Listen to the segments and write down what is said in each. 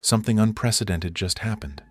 Something unprecedented just happened.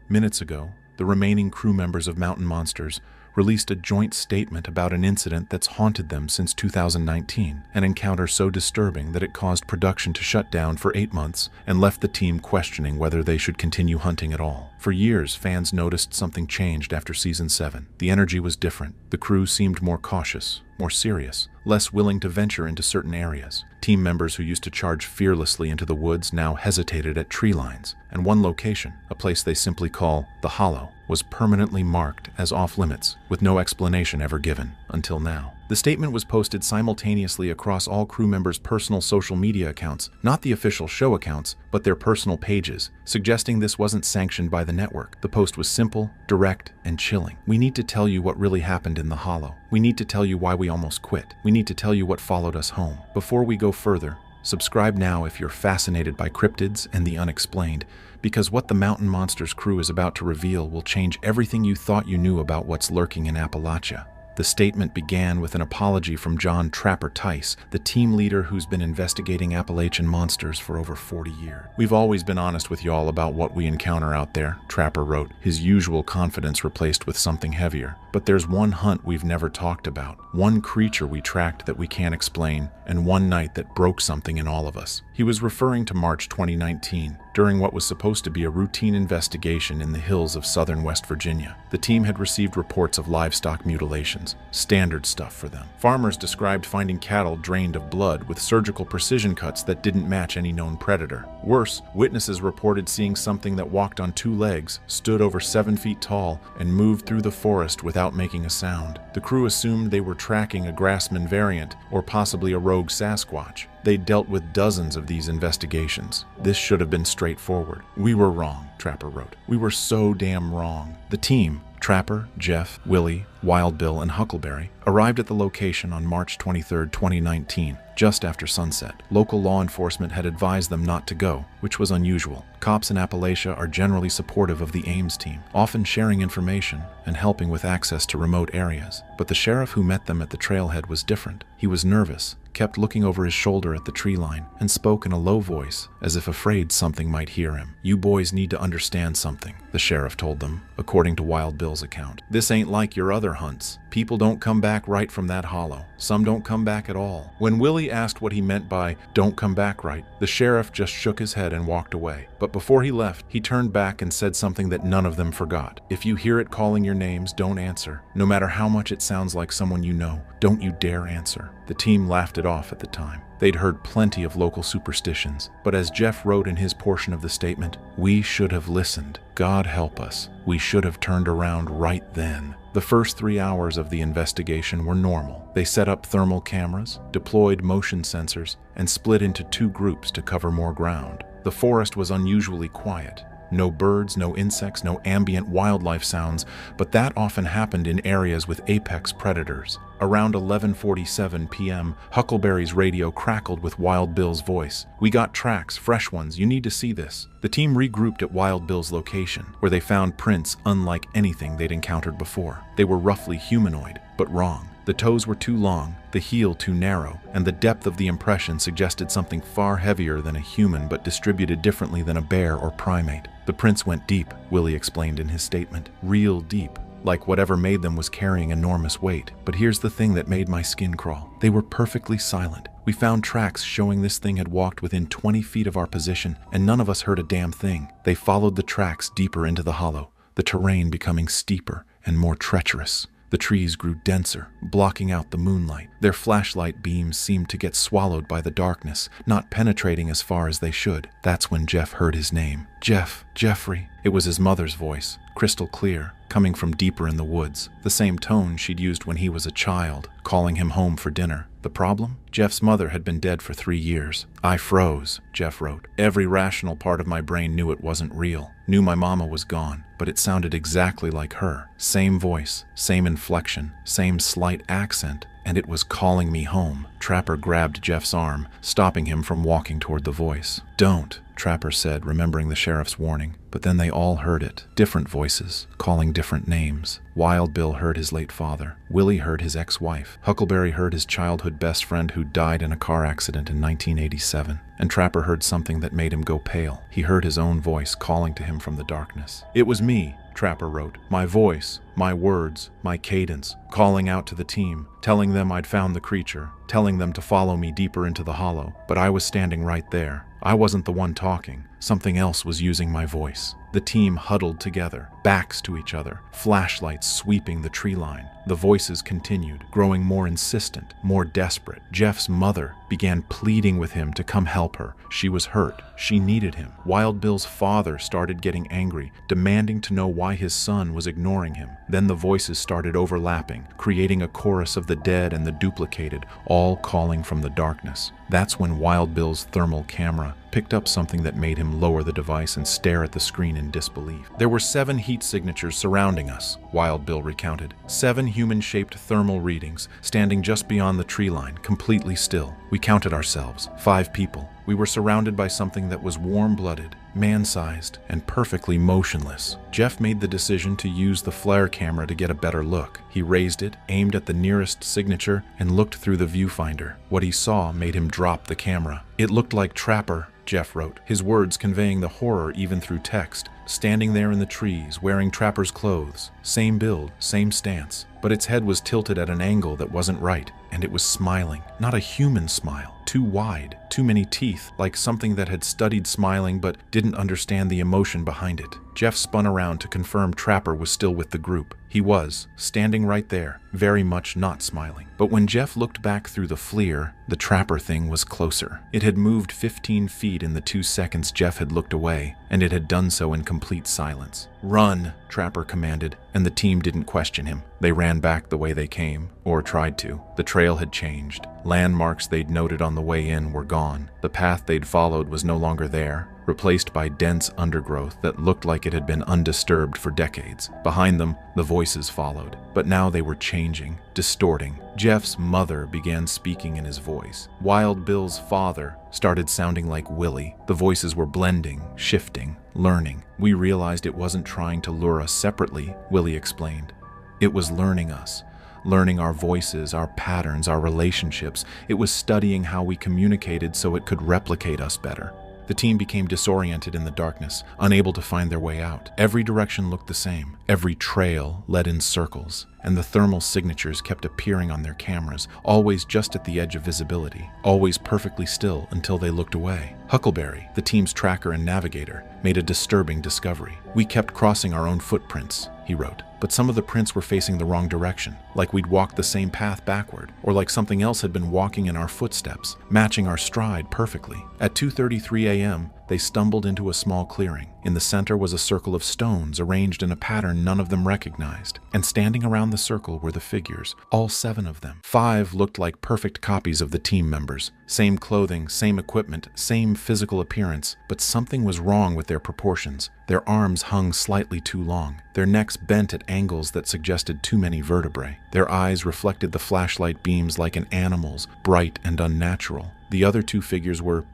Minutes ago, the remaining crew members of Mountain Monsters released a joint statement about an incident that's haunted them since 2019, an encounter so disturbing that it caused production to shut down for 8 months and left the team questioning whether they should continue hunting at all. For years, fans noticed something changed after Season 7. The energy was different. The crew seemed more cautious, more serious, less willing to venture into certain areas. Team members who used to charge fearlessly into the woods now hesitated at tree lines, and one location, a place they simply call the Hollow, was permanently marked as off-limits, with no explanation ever given, until now. The statement was posted simultaneously across all crew members' personal social media accounts, not the official show accounts, but their personal pages, suggesting this wasn't sanctioned by the network. The post was simple, direct, and chilling. "We need to tell you what really happened in the Hollow. We need to tell you why we almost quit. We need to tell you what followed us home. Before we go further, subscribe now if you're fascinated by cryptids and the unexplained, because what the Mountain Monsters crew is about to reveal will change everything you thought you knew about what's lurking in Appalachia." The statement began with an apology from John Trapper Tice, the team leader who's been investigating Appalachian monsters for over 40 years. "We've always been honest with y'all about what we encounter out there," Trapper wrote, his usual confidence replaced with something heavier. "But there's one hunt we've never talked about, one creature we tracked that we can't explain, and one night that broke something in all of us." He was referring to March 2019, during what was supposed to be a routine investigation in the hills of southern West Virginia. The team had received reports of livestock mutilations, standard stuff for them. Farmers described finding cattle drained of blood with surgical precision cuts that didn't match any known predator. Worse, witnesses reported seeing something that walked on 2 legs, stood over 7 feet tall, and moved through the forest without making a sound. The crew assumed they were tracking a Grassman variant or possibly a rogue Sasquatch. They'd dealt with dozens of these investigations. This should have been straightforward. "We were wrong," Trapper wrote. "We were so damn wrong." The team, Trapper, Jeff, Willy, Wild Bill, and Huckleberry, arrived at the location on March 23, 2019, just after sunset. Local law enforcement had advised them not to go, which was unusual. Cops in Appalachia are generally supportive of the Ames team, often sharing information and helping with access to remote areas. But the sheriff who met them at the trailhead was different. He was nervous, kept looking over his shoulder at the tree line, and spoke in a low voice, as if afraid something might hear him. "You boys need to understand something," the sheriff told them, according to Wild Bill's account. "This ain't like your other hunts. People don't come back right from that hollow. Some don't come back at all." When Willy asked what he meant by "don't come back right," the sheriff just shook his head and walked away. But before he left, he turned back and said something that none of them forgot. "If you hear it calling your names, don't answer. No matter how much it sounds like someone you know, don't you dare answer." The team laughed it off at the time. They'd heard plenty of local superstitions, but as Jeff wrote in his portion of the statement, "We should have listened. God help us. We should have turned around right then." The first 3 hours of the investigation were normal. They set up thermal cameras, deployed motion sensors, and split into 2 groups to cover more ground. The forest was unusually quiet. No birds, no insects, no ambient wildlife sounds, but that often happened in areas with apex predators. Around 11:47 p.m., Huckleberry's radio crackled with Wild Bill's voice. "We got tracks, fresh ones, you need to see this." The team regrouped at Wild Bill's location, where they found prints unlike anything they'd encountered before. They were roughly humanoid, but wrong. The toes were too long, the heel too narrow, and the depth of the impression suggested something far heavier than a human but distributed differently than a bear or primate. "The prints went deep," Willy explained in his statement. "Real deep. Like whatever made them was carrying enormous weight. But here's the thing that made my skin crawl. They were perfectly silent. We found tracks showing this thing had walked within 20 feet of our position, and none of us heard a damn thing. They followed the tracks deeper into the hollow, the terrain becoming steeper and more treacherous. The trees grew denser, blocking out the moonlight. Their flashlight beams seemed to get swallowed by the darkness, not penetrating as far as they should. That's when Jeff heard his name. "Jeff, Jeffrey." It was his mother's voice, crystal clear, coming from deeper in the woods. The same tone she'd used when he was a child, calling him home for dinner. The problem? Jeff's mother had been dead for 3 years. "I froze," Jeff wrote. "Every rational part of my brain knew it wasn't real, knew my mama was gone, but it sounded exactly like her. Same voice, same inflection, same slight accent. and it was calling me home. Trapper grabbed Jeff's arm, stopping him from walking toward the voice. "Don't," Trapper said, remembering the sheriff's warning. But then they all heard it. Different voices, calling different names. Wild Bill heard his late father. Willy heard his ex-wife. Huckleberry heard his childhood best friend who died in a car accident in 1987. And Trapper heard something that made him go pale. He heard his own voice calling to him from the darkness. "It was me," Trapper wrote. "My voice, my words, my cadence, calling out to the team, telling them I'd found the creature, telling them to follow me deeper into the hollow. But I was standing right there. I wasn't the one talking. Something else was using my voice." The team huddled together, backs to each other, flashlights sweeping the tree line. The voices continued, growing more insistent, more desperate. Jeff's mother began pleading with him to come help her. She was hurt. She needed him. Wild Bill's father started getting angry, demanding to know why his son was ignoring him. Then the voices started overlapping, creating a chorus of the dead and the duplicated, all calling from the darkness. That's when Wild Bill's thermal camera picked up something that made him lower the device and stare at the screen in disbelief. "There were 7 heat signatures surrounding us," Wild Bill recounted. 7 human-shaped thermal readings, standing just beyond the tree line, completely still. We counted ourselves, 5 people. We were surrounded by something that was warm-blooded, man-sized, and perfectly motionless. Jeff made the decision to use the flare camera to get a better look. He raised it, aimed at the nearest signature, and looked through the viewfinder. What he saw made him drop the camera. "It looked like Trapper," Jeff wrote, his words conveying the horror even through text. "Standing there in the trees, wearing Trapper's clothes. Same build, same stance. But its head was tilted at an angle that wasn't right, and it was smiling. Not a human smile. Too wide, too many teeth, like something that had studied smiling but didn't understand the emotion behind it." Jeff spun around to confirm Trapper was still with the group. He was, standing right there, very much not smiling. But when Jeff looked back through the FLIR, the Trapper thing was closer. It had moved 15 feet in the 2 seconds Jeff had looked away, and it had done so in complete silence. "Run," Trapper commanded, and the team didn't question him. They ran back the way they came, or tried to. The trail had changed. Landmarks they'd noted on the way in were gone. The path they'd followed was no longer there, replaced by dense undergrowth that looked like it had been undisturbed for decades. Behind them, the voices followed, but now they were changing, distorting. Jeff's mother began speaking in his voice. Wild Bill's father started sounding like Willy. The voices were blending, shifting, learning. "We realized it wasn't trying to lure us separately," Willy explained. "It was learning us. Learning our voices, our patterns, our relationships. It was studying how we communicated so it could replicate us better." The team became disoriented in the darkness, unable to find their way out. Every direction looked the same. Every trail led in circles, and the thermal signatures kept appearing on their cameras, always just at the edge of visibility, always perfectly still until they looked away. Huckleberry, the team's tracker and navigator, made a disturbing discovery. "We kept crossing our own footprints," he wrote, "but some of the prints were facing the wrong direction, like we'd walked the same path backward, or like something else had been walking in our footsteps, matching our stride perfectly." At 2:33 a.m., they stumbled into a small clearing. In the center was a circle of stones arranged in a pattern none of them recognized, and standing around the circle were the figures, all 7 of them. 5 looked like perfect copies of the team members. Same clothing, same equipment, same physical appearance, but something was wrong with their proportions. Their arms hung slightly too long, their necks bent at angles that suggested too many vertebrae. Their eyes reflected the flashlight beams like an animal's, bright and unnatural. The other 2 figures were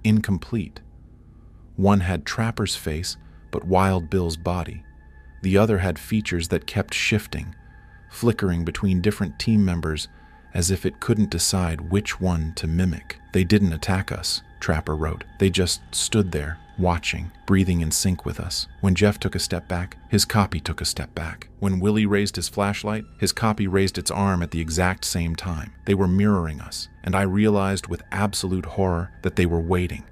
incomplete. One had Trapper's face, but Wild Bill's body. The other had features that kept shifting, flickering between different team members as if it couldn't decide which one to mimic. "They didn't attack us," Trapper wrote. "They just stood there, watching, breathing in sync with us. When Jeff took a step back, his copy took a step back. When Willy raised his flashlight, his copy raised its arm at the exact same time. They were mirroring us, and I realized with absolute horror that they were waiting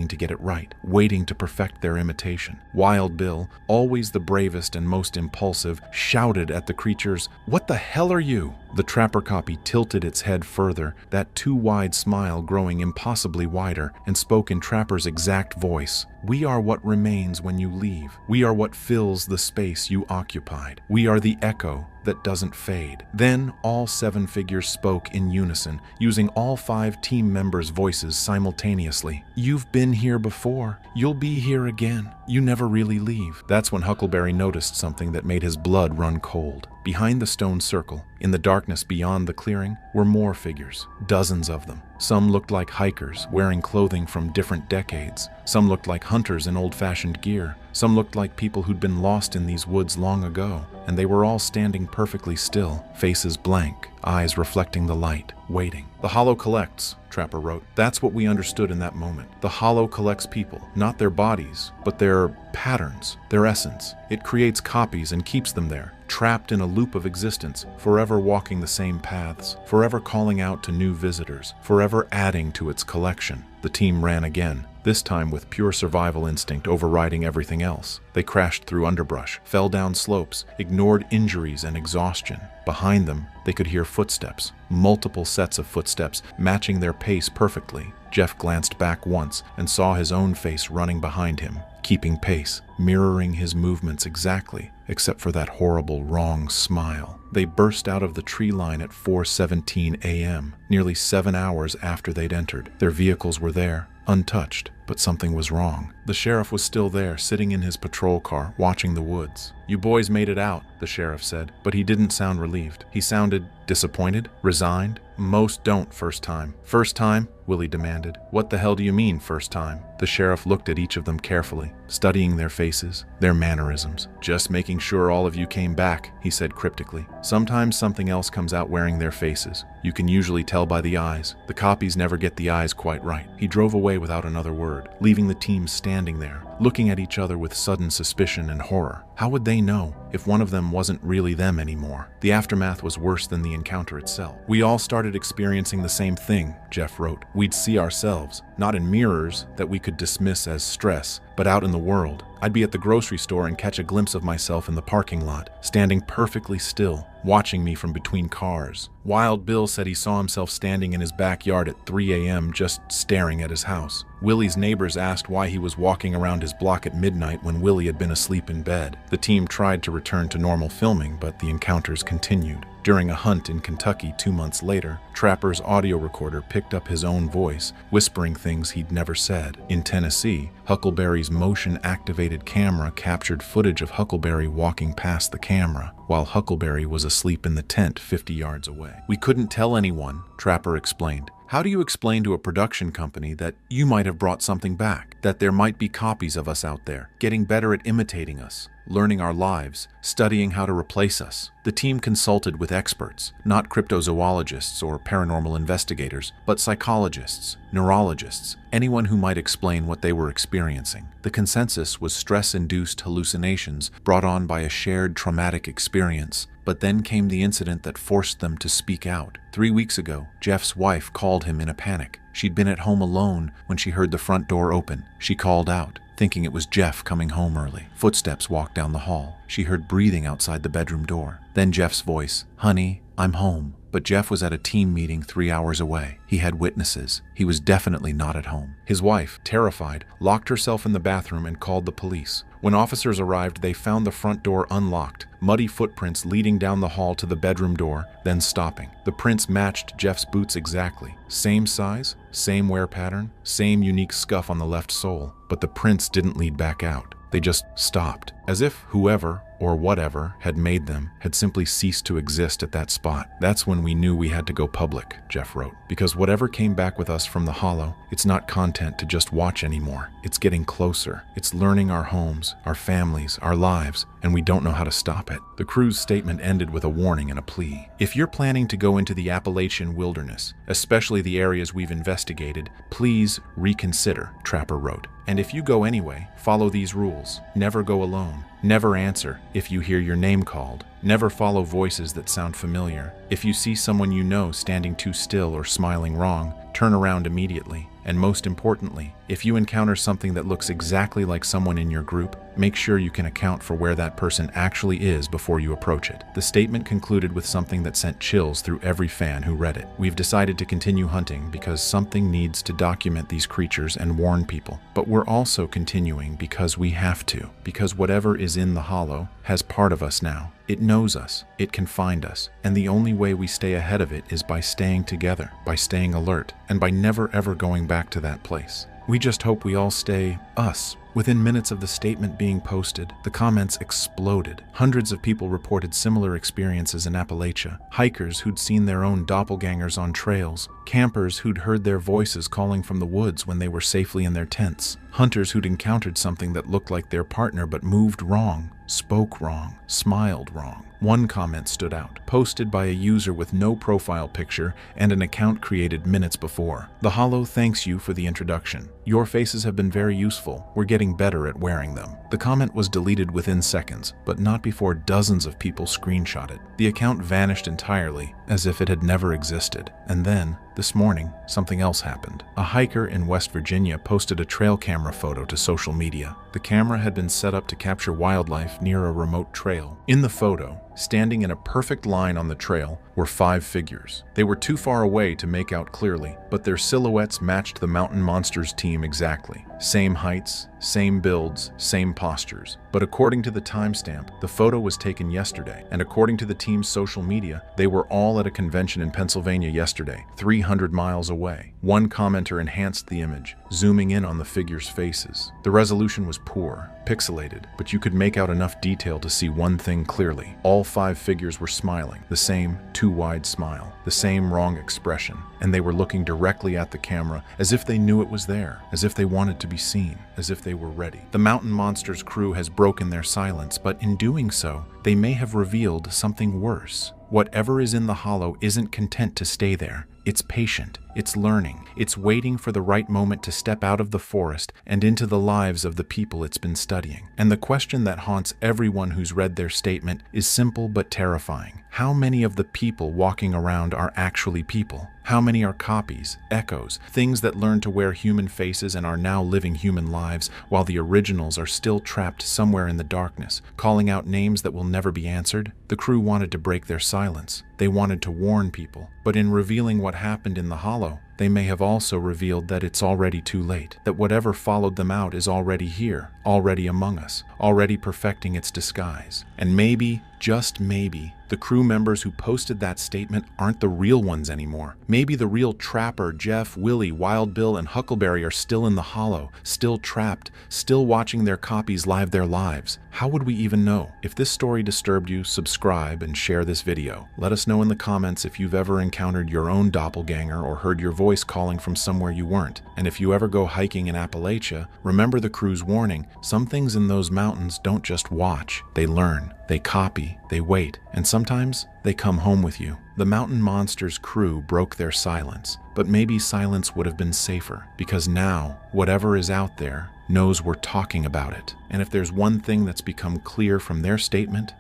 to get it right, waiting to perfect their imitation." Wild Bill, always the bravest and most impulsive, shouted at the creatures, "What the hell are you?" The Trapper copy tilted its head further, that too wide smile growing impossibly wider, and spoke in Trapper's exact voice. "We are what remains when you leave. We are what fills the space you occupied. We are the echo that doesn't fade." Then all 7 figures spoke in unison, using all 5 team members' voices simultaneously. "You've been here before. You'll be here again. You never really leave." That's when Huckleberry noticed something that made his blood run cold. Behind the stone circle, in the darkness beyond the clearing, were more figures, dozens of them. Some looked like hikers, wearing clothing from different decades. Some looked like hunters in old-fashioned gear. Some looked like people who'd been lost in these woods long ago, and they were all standing perfectly still, faces blank, eyes reflecting the light, waiting. "The Hollow collects," Trapper wrote. "That's what we understood in that moment. The Hollow collects people, not their bodies, but their patterns, their essence. It creates copies and keeps them there, trapped in a loop of existence, forever walking the same paths, forever calling out to new visitors, forever adding to its collection." The team ran again, this time with pure survival instinct overriding everything else. They crashed through underbrush, fell down slopes, ignored injuries and exhaustion. Behind them, they could hear footsteps, multiple sets of footsteps, matching their pace perfectly. Jeff glanced back once and saw his own face running behind him, keeping pace, mirroring his movements exactly, except for that horrible, wrong smile. They burst out of the tree line at 4:17 a.m., nearly 7 hours after they'd entered. Their vehicles were there, untouched, but something was wrong. The sheriff was still there, sitting in his patrol car, watching the woods. "You boys made it out," the sheriff said, but he didn't sound relieved. He sounded disappointed, resigned. "Most don't first time." "First time?" Willy demanded. "What the hell do you mean, first time?" The sheriff looked at each of them carefully, studying their faces, their mannerisms. "Just making sure all of you came back," he said cryptically. "Sometimes something else comes out wearing their faces. You can usually tell by the eyes. The copies never get the eyes quite right." He drove away without another word, leaving the team standing there, looking at each other with sudden suspicion and horror. How would they know if one of them wasn't really them anymore? The aftermath was worse than the encounter itself. "We all started experiencing the same thing," Jeff wrote. "We'd see ourselves, not in mirrors that we could dismiss as stress, but out in the world. I'd be at the grocery store and catch a glimpse of myself in the parking lot, standing perfectly still, watching me from between cars. Wild Bill said he saw himself standing in his backyard at 3 a.m. just staring at his house. Willy's neighbors asked why he was walking around his block at midnight when Willy had been asleep in bed. The team tried to return to normal filming, but the encounters continued. During a hunt in Kentucky 2 months later, Trapper's audio recorder picked up his own voice, whispering things he'd never said. In Tennessee, Huckleberry's motion-activated camera captured footage of Huckleberry walking past the camera, while Huckleberry was asleep in the tent 50 yards away. "We couldn't tell anyone," Trapper explained. "How do you explain to a production company that you might have brought something back, that there might be copies of us out there, getting better at imitating us, learning our lives, studying how to replace us?" The team consulted with experts, not cryptozoologists or paranormal investigators, but psychologists, neurologists, anyone who might explain what they were experiencing. The consensus was stress-induced hallucinations brought on by a shared traumatic experience. But then came the incident that forced them to speak out. 3 weeks ago, Jeff's wife called him in a panic. She'd been at home alone when she heard the front door open. She called out, thinking it was Jeff coming home early. Footsteps walked down the hall. She heard breathing outside the bedroom door. Then Jeff's voice, "Honey, I'm home." But Jeff was at a team meeting 3 hours away. He had witnesses. He was definitely not at home. His wife, terrified, locked herself in the bathroom and called the police. When officers arrived, they found the front door unlocked, muddy footprints leading down the hall to the bedroom door, then stopping. The prints matched Jeff's boots exactly. Same size, same wear pattern, same unique scuff on the left sole, but the prints didn't lead back out. They just stopped, as if whoever or whatever had made them had simply ceased to exist at that spot. "That's when we knew we had to go public," Jeff wrote, "because whatever came back with us from the Hollow, it's not content to just watch anymore. It's getting closer. It's learning our homes, our families, our lives, and we don't know how to stop it." The crew's statement ended with a warning and a plea. "If you're planning to go into the Appalachian wilderness, especially the areas we've investigated, please reconsider," Trapper wrote. "And if you go anyway, follow these rules. Never go alone. Never answer if you hear your name called. Never follow voices that sound familiar. If you see someone you know standing too still or smiling wrong, turn around immediately. And most importantly, if you encounter something that looks exactly like someone in your group, make sure you can account for where that person actually is before you approach it." The statement concluded with something that sent chills through every fan who read it. "We've decided to continue hunting because something needs to document these creatures and warn people. But we're also continuing because we have to. Because whatever is in the Hollow has part of us now. It knows us, it can find us, and the only way we stay ahead of it is by staying together, by staying alert, and by never ever going back to that place. We just hope we all stay us." Within minutes of the statement being posted, the comments exploded. Hundreds of people reported similar experiences in Appalachia. Hikers who'd seen their own doppelgangers on trails. Campers who'd heard their voices calling from the woods when they were safely in their tents. Hunters who'd encountered something that looked like their partner but moved wrong, spoke wrong, smiled wrong. One comment stood out, posted by a user with no profile picture and an account created minutes before. "The Hollow thanks you for the introduction. Your faces have been very useful. We're getting better at wearing them." The comment was deleted within seconds, but not before dozens of people screenshot it. The account vanished entirely, as if it had never existed. And then, this morning, something else happened. A hiker in West Virginia posted a trail camera photo to social media. The camera had been set up to capture wildlife near a remote trail. In the photo, standing in a perfect line on the trail, were 5 figures. They were too far away to make out clearly, but their silhouettes matched the Mountain Monsters team exactly. Same heights, same builds, same postures. But according to the timestamp, the photo was taken yesterday, and according to the team's social media, they were all at a convention in Pennsylvania yesterday, 300 miles away. One commenter enhanced the image, zooming in on the figures' faces. The resolution was poor, pixelated, but you could make out enough detail to see one thing clearly. All 5 figures were smiling, the same too-wide smile, the same wrong expression, and they were looking directly at the camera as if they knew it was there, as if they wanted to be seen, as if they were ready. The Mountain Monsters crew has broken their silence, but in doing so, they may have revealed something worse. Whatever is in the Hollow isn't content to stay there. It's patient, it's learning, it's waiting for the right moment to step out of the forest and into the lives of the people it's been studying. And the question that haunts everyone who's read their statement is simple but terrifying. How many of the people walking around are actually people? How many are copies, echoes, things that learned to wear human faces and are now living human lives, while the originals are still trapped somewhere in the darkness, calling out names that will never be answered? The crew wanted to break their silence. They wanted to warn people. But in revealing what happened in the Hollow, they may have also revealed that it's already too late, that whatever followed them out is already here, already among us, already perfecting its disguise. And maybe, just maybe, the crew members who posted that statement aren't the real ones anymore. Maybe the real Trapper, Jeff, Willy, Wild Bill, and Huckleberry are still in the Hollow, still trapped, still watching their copies live their lives. How would we even know? If this story disturbed you, subscribe and share this video. Let us know in the comments if you've ever encountered your own doppelganger or heard your voice calling from somewhere you weren't. And if you ever go hiking in Appalachia, remember the crew's warning. Some things in those mountains don't just watch, they learn, they copy, they wait, and sometimes they come home with you. The Mountain Monsters crew broke their silence, but maybe silence would have been safer, because now, whatever is out there knows we're talking about it. And if there's one thing that's become clear from their statement,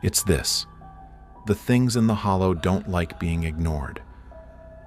it's this. The things in the Hollow don't like being ignored,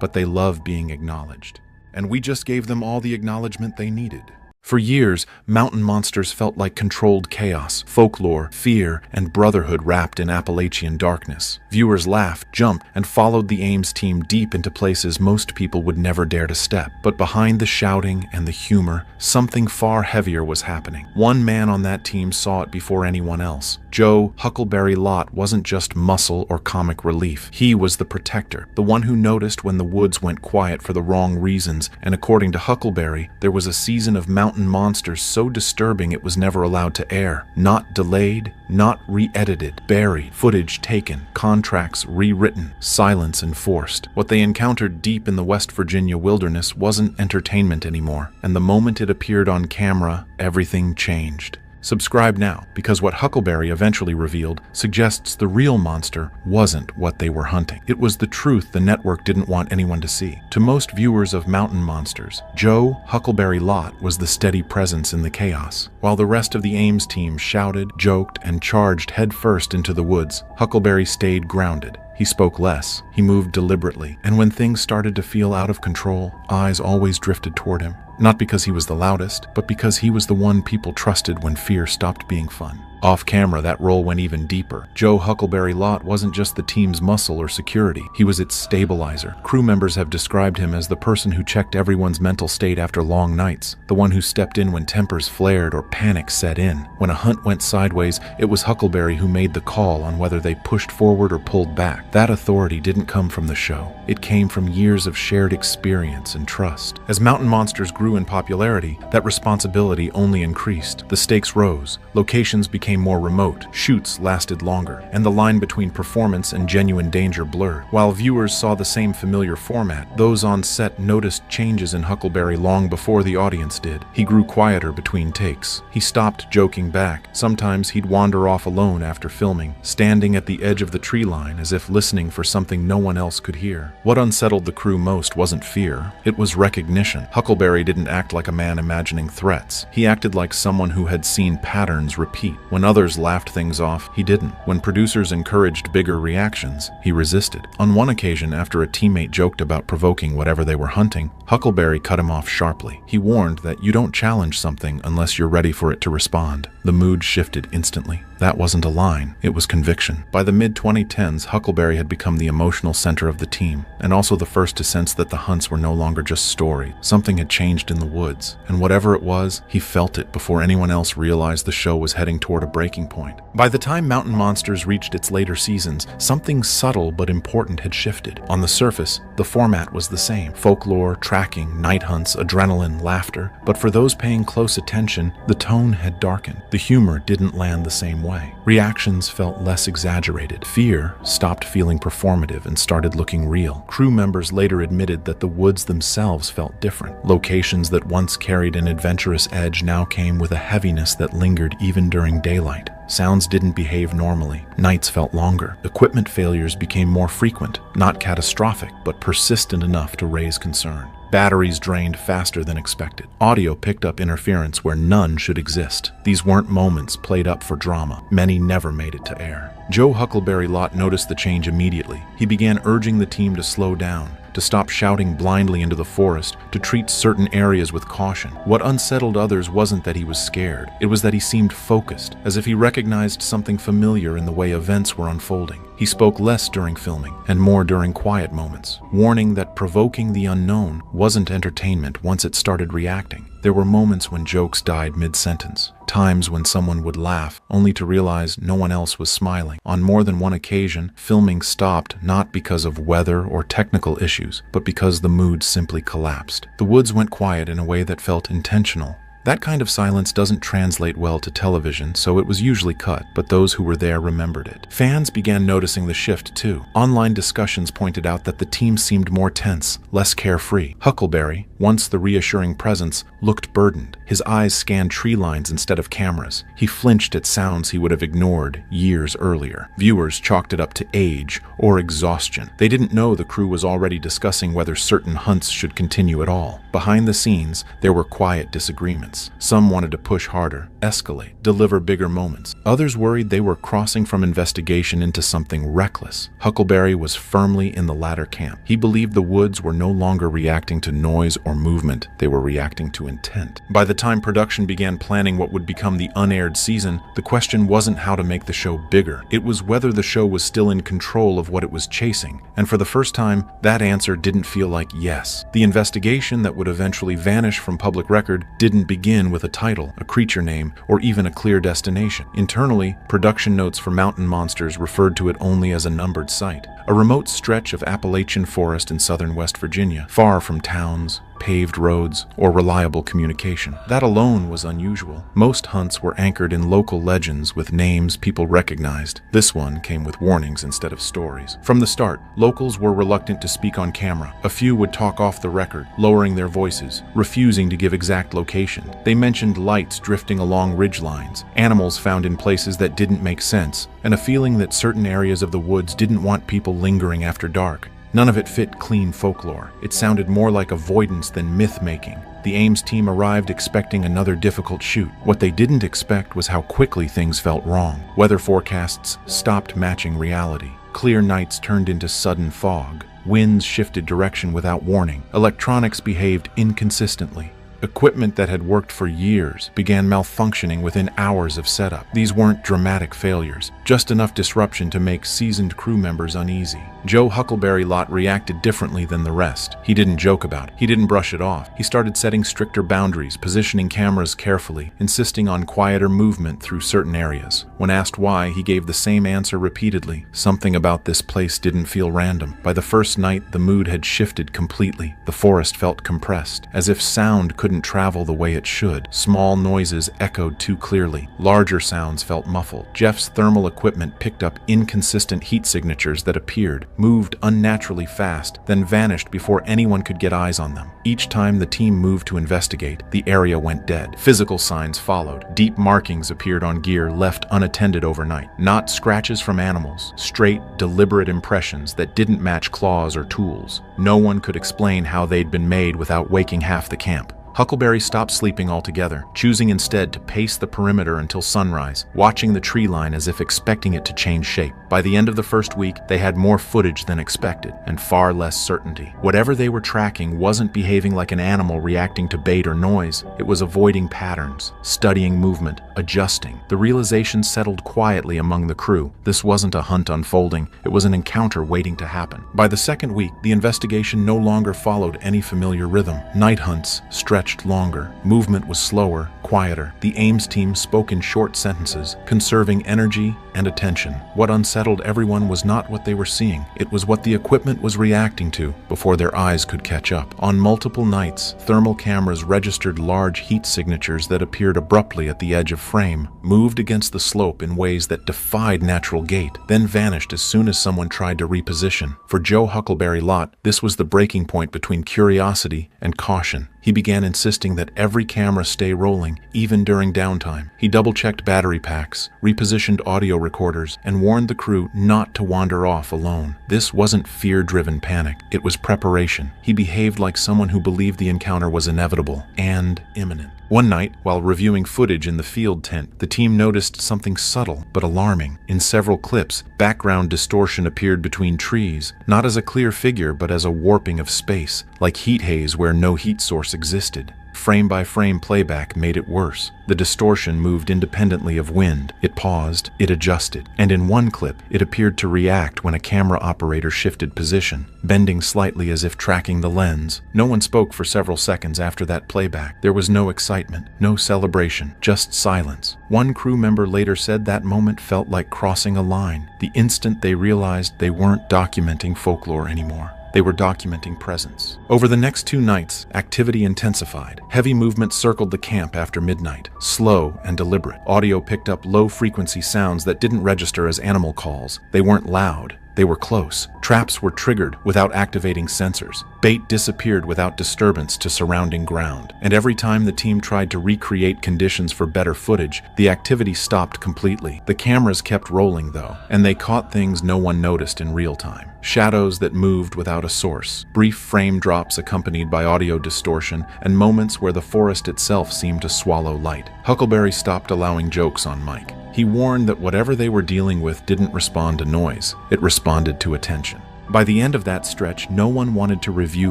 but they love being acknowledged. And we just gave them all the acknowledgement they needed. For years, Mountain Monsters felt like controlled chaos, folklore, fear, and brotherhood wrapped in Appalachian darkness. Viewers laughed, jumped, and followed the Ames team deep into places most people would never dare to step. But behind the shouting and the humor, something far heavier was happening. One man on that team saw it before anyone else. Joe Huckleberry Lott wasn't just muscle or comic relief. He was the protector, the one who noticed when the woods went quiet for the wrong reasons, and according to Huckleberry, there was a season of Mountain Monsters so disturbing it was never allowed to air. Not delayed, not re-edited, buried, footage taken, contracts rewritten, silence enforced. What they encountered deep in the West Virginia wilderness wasn't entertainment anymore, and the moment it appeared on camera, everything changed. Subscribe now, because what Huckleberry eventually revealed suggests the real monster wasn't what they were hunting. It was the truth the network didn't want anyone to see. To most viewers of Mountain Monsters, Joe Huckleberry Lott was the steady presence in the chaos. While the rest of the Ames team shouted, joked, and charged headfirst into the woods, Huckleberry stayed grounded. He spoke less, he moved deliberately, and when things started to feel out of control, eyes always drifted toward him. Not because he was the loudest, but because he was the one people trusted when fear stopped being fun. Off camera, that role went even deeper. Joe Huckleberry Lott wasn't just the team's muscle or security, he was its stabilizer. Crew members have described him as the person who checked everyone's mental state after long nights, the one who stepped in when tempers flared or panic set in. When a hunt went sideways, it was Huckleberry who made the call on whether they pushed forward or pulled back. That authority didn't come from the show. It came from years of shared experience and trust. As Mountain Monsters grew grew in popularity, that responsibility only increased. The stakes rose, locations became more remote, shoots lasted longer, and the line between performance and genuine danger blurred. While viewers saw the same familiar format, those on set noticed changes in Huckleberry long before the audience did. He grew quieter between takes. He stopped joking back. Sometimes he'd wander off alone after filming, standing at the edge of the tree line as if listening for something no one else could hear. What unsettled the crew most wasn't fear, it was recognition. Huckleberry didn't act like a man imagining threats. He acted like someone who had seen patterns repeat. When others laughed things off, he didn't. When producers encouraged bigger reactions, he resisted. On one occasion, after a teammate joked about provoking whatever they were hunting, Huckleberry cut him off sharply. He warned that you don't challenge something unless you're ready for it to respond. The mood shifted instantly. That wasn't a line, it was conviction. By the mid-2010s, Huckleberry had become the emotional center of the team, and also the first to sense that the hunts were no longer just stories. Something had changed in the woods, and whatever it was, he felt it before anyone else realized the show was heading toward a breaking point. By the time Mountain Monsters reached its later seasons, something subtle but important had shifted. On the surface, the format was the same: folklore, tracking, night hunts, adrenaline, laughter. But for those paying close attention, the tone had darkened. The humor didn't land the same way. Reactions felt less exaggerated. Fear stopped feeling performative and started looking real. Crew members later admitted that the woods themselves felt different. Locations that once carried an adventurous edge now came with a heaviness that lingered even during daylight. Sounds didn't behave normally. Nights felt longer. Equipment failures became more frequent, not catastrophic, but persistent enough to raise concern. Batteries drained faster than expected. Audio picked up interference where none should exist. These weren't moments played up for drama. Many never made it to air. Joe Huckleberry Lott noticed the change immediately. He began urging the team to slow down, to stop shouting blindly into the forest, to treat certain areas with caution. What unsettled others wasn't that he was scared. It was that he seemed focused, as if he recognized something familiar in the way events were unfolding. He spoke less during filming and more during quiet moments, warning that provoking the unknown wasn't entertainment once it started reacting. There were moments when jokes died mid-sentence, times when someone would laugh only to realize no one else was smiling. On more than one occasion, filming stopped not because of weather or technical issues, but because the mood simply collapsed. The woods went quiet in a way that felt intentional. That kind of silence doesn't translate well to television, so it was usually cut, but those who were there remembered it. Fans began noticing the shift too. Online discussions pointed out that the team seemed more tense, less carefree. Huckleberry, once the reassuring presence, looked burdened. His eyes scanned tree lines instead of cameras. He flinched at sounds he would have ignored years earlier. Viewers chalked it up to age or exhaustion. They didn't know the crew was already discussing whether certain hunts should continue at all. Behind the scenes, there were quiet disagreements. Some wanted to push harder, escalate, deliver bigger moments. Others worried they were crossing from investigation into something reckless. Huckleberry was firmly in the latter camp. He believed the woods were no longer reacting to noise or movement, they were reacting to intent. By the time production began planning what would become the unaired season, the question wasn't how to make the show bigger. It was whether the show was still in control of what it was chasing. And for the first time, that answer didn't feel like yes. The investigation that would eventually vanish from public record didn't begin with a title, a creature name, or even a clear destination. Internally, production notes for Mountain Monsters referred to it only as a numbered site, a remote stretch of Appalachian forest in southern West Virginia, far from towns, paved roads, or reliable communication. That alone was unusual. Most hunts were anchored in local legends with names people recognized. This one came with warnings instead of stories. From the start, locals were reluctant to speak on camera. A few would talk off the record, lowering their voices, refusing to give exact location. They mentioned lights drifting along ridgelines, animals found in places that didn't make sense, and a feeling that certain areas of the woods didn't want people lingering after dark. None of it fit clean folklore. It sounded more like avoidance than myth-making. The Ames team arrived expecting another difficult shoot. What they didn't expect was how quickly things felt wrong. Weather forecasts stopped matching reality. Clear nights turned into sudden fog. Winds shifted direction without warning. Electronics behaved inconsistently. Equipment that had worked for years began malfunctioning within hours of setup. These weren't dramatic failures, just enough disruption to make seasoned crew members uneasy. Joe Huckleberry Lott reacted differently than the rest. He didn't joke about it. He didn't brush it off. He started setting stricter boundaries, positioning cameras carefully, insisting on quieter movement through certain areas. When asked why, he gave the same answer repeatedly. Something about this place didn't feel random. By the first night, the mood had shifted completely. The forest felt compressed, as if sound couldn't couldn't travel the way it should. Small noises echoed too clearly. Larger sounds felt muffled. Jeff's thermal equipment picked up inconsistent heat signatures that appeared, moved unnaturally fast, then vanished before anyone could get eyes on them. Each time the team moved to investigate, the area went dead. Physical signs followed. Deep markings appeared on gear left unattended overnight. Not scratches from animals, straight, deliberate impressions that didn't match claws or tools. No one could explain how they'd been made without waking half the camp. Huckleberry stopped sleeping altogether, choosing instead to pace the perimeter until sunrise, watching the tree line as if expecting it to change shape. By the end of the first week, they had more footage than expected, and far less certainty. Whatever they were tracking wasn't behaving like an animal reacting to bait or noise. It was avoiding patterns, studying movement, adjusting. The realization settled quietly among the crew. This wasn't a hunt unfolding, it was an encounter waiting to happen. By the second week, the investigation no longer followed any familiar rhythm. Night hunts stretched longer. Movement was slower, quieter. The Ames team spoke in short sentences, conserving energy and attention. What unsettled everyone was not what they were seeing. It was what the equipment was reacting to before their eyes could catch up. On multiple nights, thermal cameras registered large heat signatures that appeared abruptly at the edge of frame, moved against the slope in ways that defied natural gait, then vanished as soon as someone tried to reposition. For Joe Huckleberry Lott, this was the breaking point between curiosity and caution. He began insisting that every camera stay rolling, even during downtime. He double-checked battery packs, repositioned audio recorders, and warned the crew not to wander off alone. This wasn't fear-driven panic. It was preparation. He behaved like someone who believed the encounter was inevitable and imminent. One night, while reviewing footage in the field tent, the team noticed something subtle but alarming. In several clips, background distortion appeared between trees, not as a clear figure but as a warping of space, like heat haze where no heat source existed. Frame-by-frame playback made it worse. The distortion moved independently of wind. It paused, it adjusted, and in one clip, it appeared to react when a camera operator shifted position, bending slightly as if tracking the lens. No one spoke for several seconds after that playback. There was no excitement, no celebration, just silence. One crew member later said that moment felt like crossing a line, the instant they realized they weren't documenting folklore anymore. They were documenting presence. Over the next 2 nights, activity intensified. Heavy movement circled the camp after midnight, slow and deliberate. Audio picked up low-frequency sounds that didn't register as animal calls. They weren't loud. They were close. Traps were triggered without activating sensors. Bait disappeared without disturbance to surrounding ground. And every time the team tried to recreate conditions for better footage, the activity stopped completely. The cameras kept rolling, though, and they caught things no one noticed in real time. Shadows that moved without a source, brief frame drops accompanied by audio distortion, and moments where the forest itself seemed to swallow light. Huckleberry stopped allowing jokes on mic. He warned that whatever they were dealing with didn't respond to noise, it responded to attention. By the end of that stretch, no one wanted to review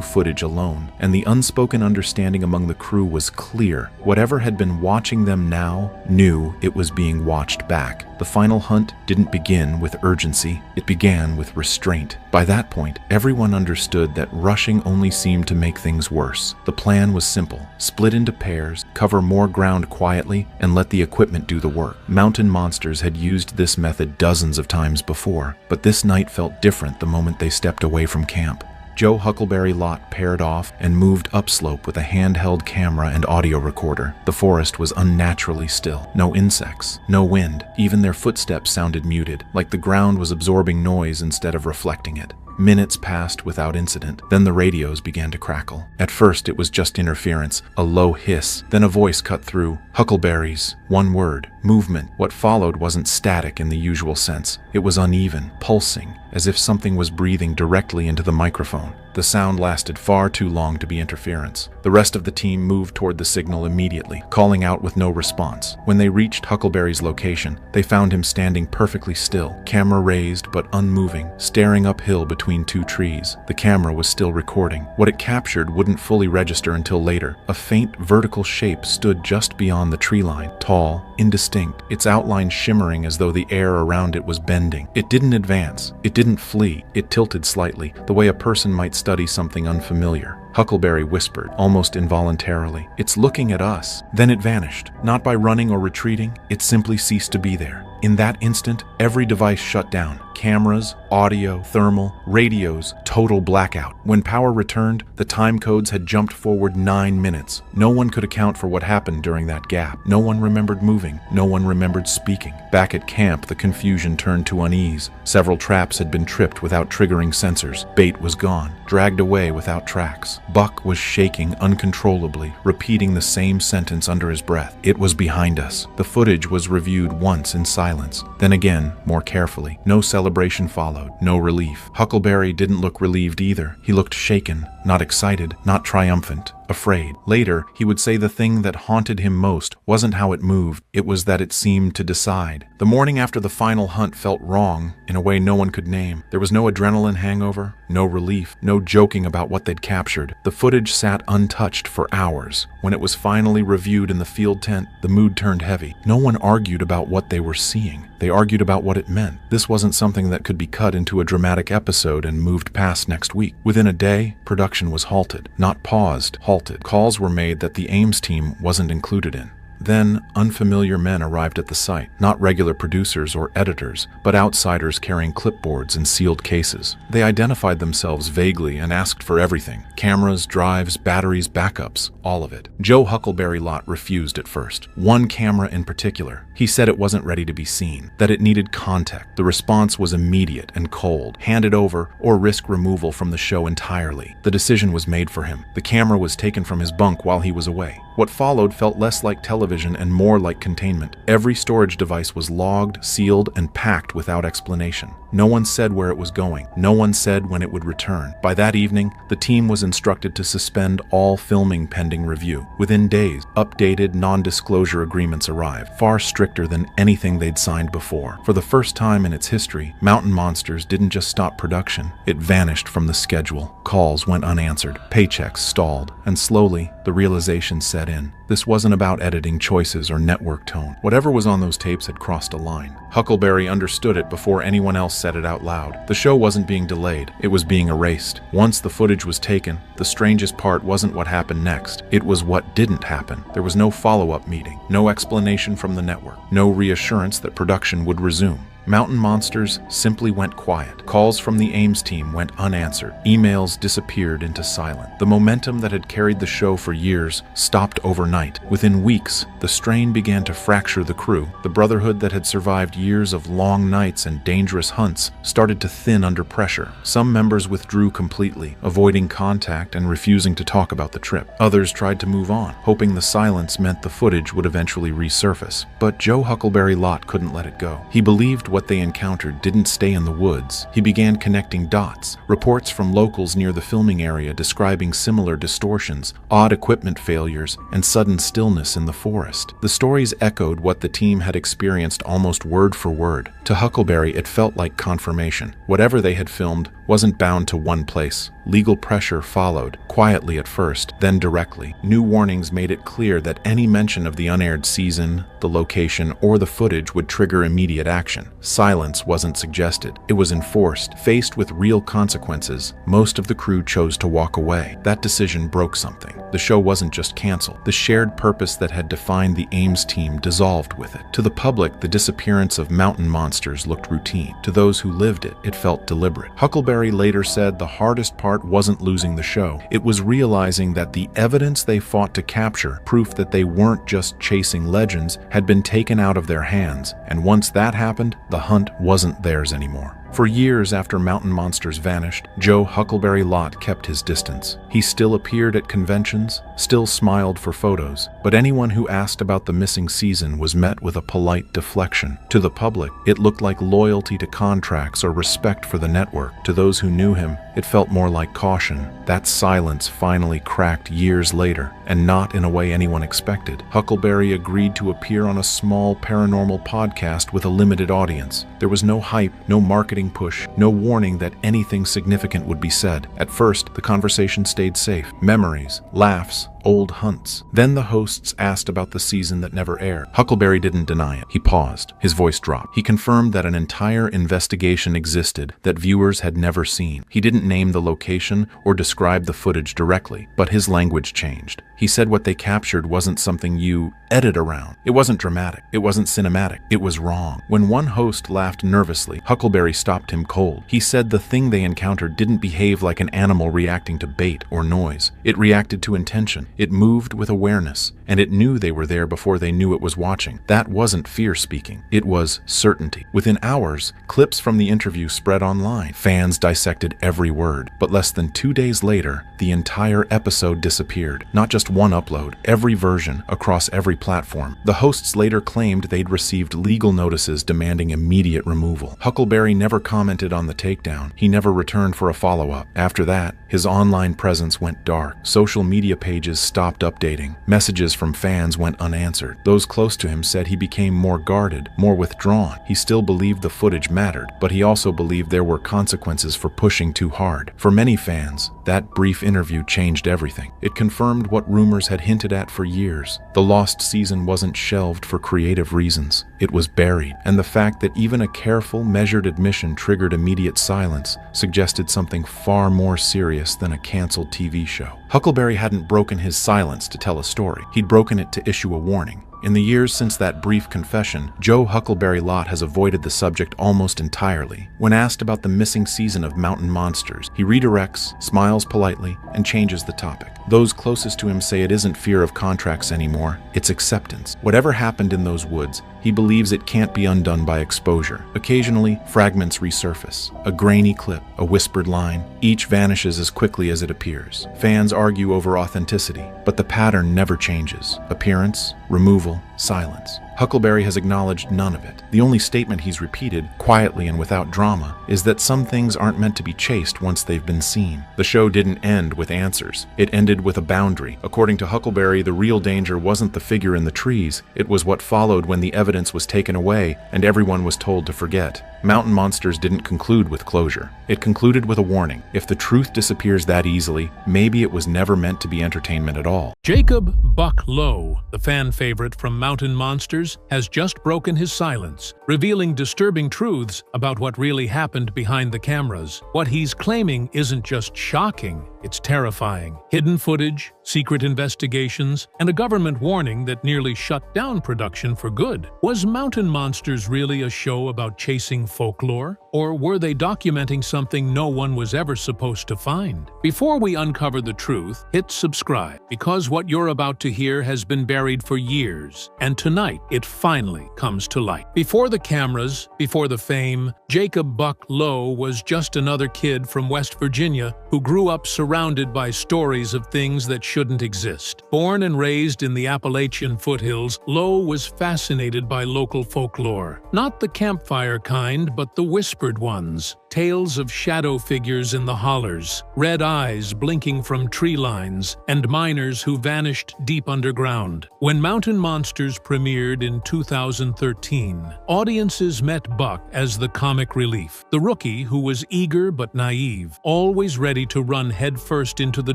footage alone, and the unspoken understanding among the crew was clear. Whatever had been watching them now knew it was being watched back. The final hunt didn't begin with urgency, it began with restraint. By that point, everyone understood that rushing only seemed to make things worse. The plan was simple: split into pairs, cover more ground quietly, and let the equipment do the work. Mountain monsters had used this method dozens of times before, but this night felt different the moment they stepped away from camp. Joe Huckleberry Lott paired off and moved upslope with a handheld camera and audio recorder. The forest was unnaturally still. No insects, no wind. Even their footsteps sounded muted, like the ground was absorbing noise instead of reflecting it. Minutes passed without incident. Then the radios began to crackle. At first, it was just interference, a low hiss. Then a voice cut through. Huckleberries. One word. Movement. What followed wasn't static in the usual sense. It was uneven, pulsing, as if something was breathing directly into the microphone. The sound lasted far too long to be interference. The rest of the team moved toward the signal immediately, calling out with no response. When they reached Huckleberry's location, they found him standing perfectly still, camera raised but unmoving, staring uphill between 2 trees. The camera was still recording. What it captured wouldn't fully register until later. A faint vertical shape stood just beyond the tree line, tall, indistinct, its outline shimmering as though the air around it was bending. It didn't advance. It didn't flee. It tilted slightly, the way a person might study something unfamiliar. Huckleberry whispered, almost involuntarily, "It's looking at us." Then it vanished. Not by running or retreating, it simply ceased to be there. In that instant, every device shut down. cameras, audio, thermal, radios, total blackout. When power returned, the time codes had jumped forward 9 minutes. No one could account for what happened during that gap. No one remembered moving. No one remembered speaking. Back at camp, the confusion turned to unease. Several traps had been tripped without triggering sensors. Bait was gone, dragged away without tracks. Buck was shaking uncontrollably, repeating the same sentence under his breath. It was behind us. The footage was reviewed once in silence, then again, more carefully. No celebration followed, no relief. Huckleberry didn't look relieved either. He looked shaken, not excited, not triumphant. Afraid. Later, he would say the thing that haunted him most wasn't how it moved, it was that it seemed to decide. The morning after the final hunt felt wrong in a way no one could name. There was no adrenaline hangover, no relief, no joking about what they'd captured. The footage sat untouched for hours. When it was finally reviewed in the field tent, the mood turned heavy. No one argued about what they were seeing. They argued about what it meant. This wasn't something that could be cut into a dramatic episode and moved past next week. Within a day, production was halted. Not paused, halted. Calls were made that the Ames team wasn't included in. Then, unfamiliar men arrived at the site, not regular producers or editors, but outsiders carrying clipboards and sealed cases. They identified themselves vaguely and asked for everything: cameras, drives, batteries, backups, all of it. Joe Huckleberry Lot refused at first. One camera in particular. He said it wasn't ready to be seen, that it needed contact. The response was immediate and cold: hand it over or risk removal from the show entirely. The decision was made for him. The camera was taken from his bunk while he was away. What followed felt less like television and more like containment. Every storage device was logged, sealed, and packed without explanation. No one said where it was going. No one said when it would return. By that evening, the team was instructed to suspend all filming pending review. Within days, updated non-disclosure agreements arrived, far stricter than anything they'd signed before. For the first time in its history, Mountain Monsters didn't just stop production. It vanished from the schedule. Calls went unanswered. Paychecks stalled. And slowly, the realization set in. This wasn't about editing choices or network tone. Whatever was on those tapes had crossed a line. Huckleberry understood it before anyone else said it out loud. The show wasn't being delayed. It was being erased. Once the footage was taken, the strangest part wasn't what happened next. It was what didn't happen. There was no follow-up meeting, no explanation from the network, no reassurance that production would resume. Mountain Monsters simply went quiet. Calls from the Ames team went unanswered. Emails disappeared into silence. The momentum that had carried the show for years stopped overnight. Within weeks, the strain began to fracture the crew. The brotherhood that had survived years of long nights and dangerous hunts started to thin under pressure. Some members withdrew completely, avoiding contact and refusing to talk about the trip. Others tried to move on, hoping the silence meant the footage would eventually resurface. But Joe Huckleberry Lot couldn't let it go. He believed what they encountered didn't stay in the woods. He began connecting dots. Reports from locals near the filming area describing similar distortions, odd equipment failures, and sudden stillness in the forest. The stories echoed what the team had experienced almost word for word. To Huckleberry, it felt like confirmation. Whatever they had filmed wasn't bound to one place. Legal pressure followed, quietly at first, then directly. New warnings made it clear that any mention of the unaired season, the location, or the footage would trigger immediate action. Silence wasn't suggested. It was enforced. Faced with real consequences, most of the crew chose to walk away. That decision broke something. The show wasn't just canceled. The shared purpose that had defined the Ames team dissolved with it. To the public, the disappearance of Mountain Monsters looked routine. To those who lived it, it felt deliberate. Huckleberry later said the hardest part wasn't losing the show. It was realizing that the evidence they fought to capture, proof that they weren't just chasing legends, had been taken out of their hands. And once that happened, the hunt wasn't theirs anymore. For years after Mountain Monsters vanished, Joe Huckleberry Lot kept his distance. He still appeared at conventions, still smiled for photos, but anyone who asked about the missing season was met with a polite deflection. To the public, it looked like loyalty to contracts or respect for the network. To those who knew him, it felt more like caution. That silence finally cracked years later, and not in a way anyone expected. Huckleberry agreed to appear on a small paranormal podcast with a limited audience. There was no hype, no marketing push, no warning that anything significant would be said. At first, the conversation stayed safe. Memories, laughs, old hunts. Then the hosts asked about the season that never aired. Huckleberry didn't deny it. He paused. His voice dropped. He confirmed that an entire investigation existed that viewers had never seen. He didn't name the location or describe the footage directly, but his language changed. He said what they captured wasn't something you edit around. It wasn't dramatic. It wasn't cinematic. It was wrong. When one host laughed nervously, Huckleberry stopped him cold. He said the thing they encountered didn't behave like an animal reacting to bait or noise. It reacted to intention. It moved with awareness, and it knew they were there before they knew it was watching. That wasn't fear speaking. It was certainty. Within hours, clips from the interview spread online. Fans dissected every word, but less than 2 days later, the entire episode disappeared. Not just one upload, every version, across every platform. The hosts later claimed they'd received legal notices demanding immediate removal. Huckleberry never commented on the takedown. He never returned for a follow-up. After that, his online presence went dark. Social media pages stopped updating. Messages from fans went unanswered. Those close to him said he became more guarded, more withdrawn. He still believed the footage mattered, but he also believed there were consequences for pushing too hard. For many fans, that brief interview changed everything. It confirmed what rumors had hinted at for years. The lost season wasn't shelved for creative reasons. It was buried, and the fact that even a careful, measured admission triggered immediate silence suggested something far more serious than a canceled TV show. Huckleberry hadn't broken his silence to tell a story. He'd broken it to issue a warning. In the years since that brief confession, Joe Huckleberry Lott has avoided the subject almost entirely. When asked about the missing season of Mountain Monsters, he redirects, smiles politely, and changes the topic. Those closest to him say it isn't fear of contracts anymore, it's acceptance. Whatever happened in those woods, he believes it can't be undone by exposure. Occasionally, fragments resurface. A grainy clip, a whispered line, each vanishes as quickly as it appears. Fans argue over authenticity, but the pattern never changes. Appearance, removal, silence. Huckleberry has acknowledged none of it. The only statement he's repeated, quietly and without drama, is that some things aren't meant to be chased once they've been seen. The show didn't end with answers. It ended with a boundary. According to Huckleberry, the real danger wasn't the figure in the trees. It was what followed when the evidence was taken away and everyone was told to forget. Mountain Monsters didn't conclude with closure. It concluded with a warning. If the truth disappears that easily, maybe it was never meant to be entertainment at all. Jacob Buck Lowe, the fan favorite from Mountain Monsters, has just broken his silence, revealing disturbing truths about what really happened behind the cameras. What he's claiming isn't just shocking, it's terrifying. Hidden footage, secret investigations, and a government warning that nearly shut down production for good. Was Mountain Monsters really a show about chasing folklore? Or were they documenting something no one was ever supposed to find? Before we uncover the truth, hit subscribe, because what you're about to hear has been buried for years, and tonight it finally comes to light. Before the cameras, before the fame, Jacob Buck Lowe was just another kid from West Virginia who grew up surrounded by stories of things that shouldn't exist. Born and raised in the Appalachian foothills, Lowe was fascinated by local folklore. Not the campfire kind, but the whispered ones. Tales of shadow figures in the hollers, red eyes blinking from tree lines, and miners who vanished deep underground. When Mountain Monsters premiered in 2013, audiences met Buck as the comic relief, the rookie who was eager but naive, always ready to run headfirst into the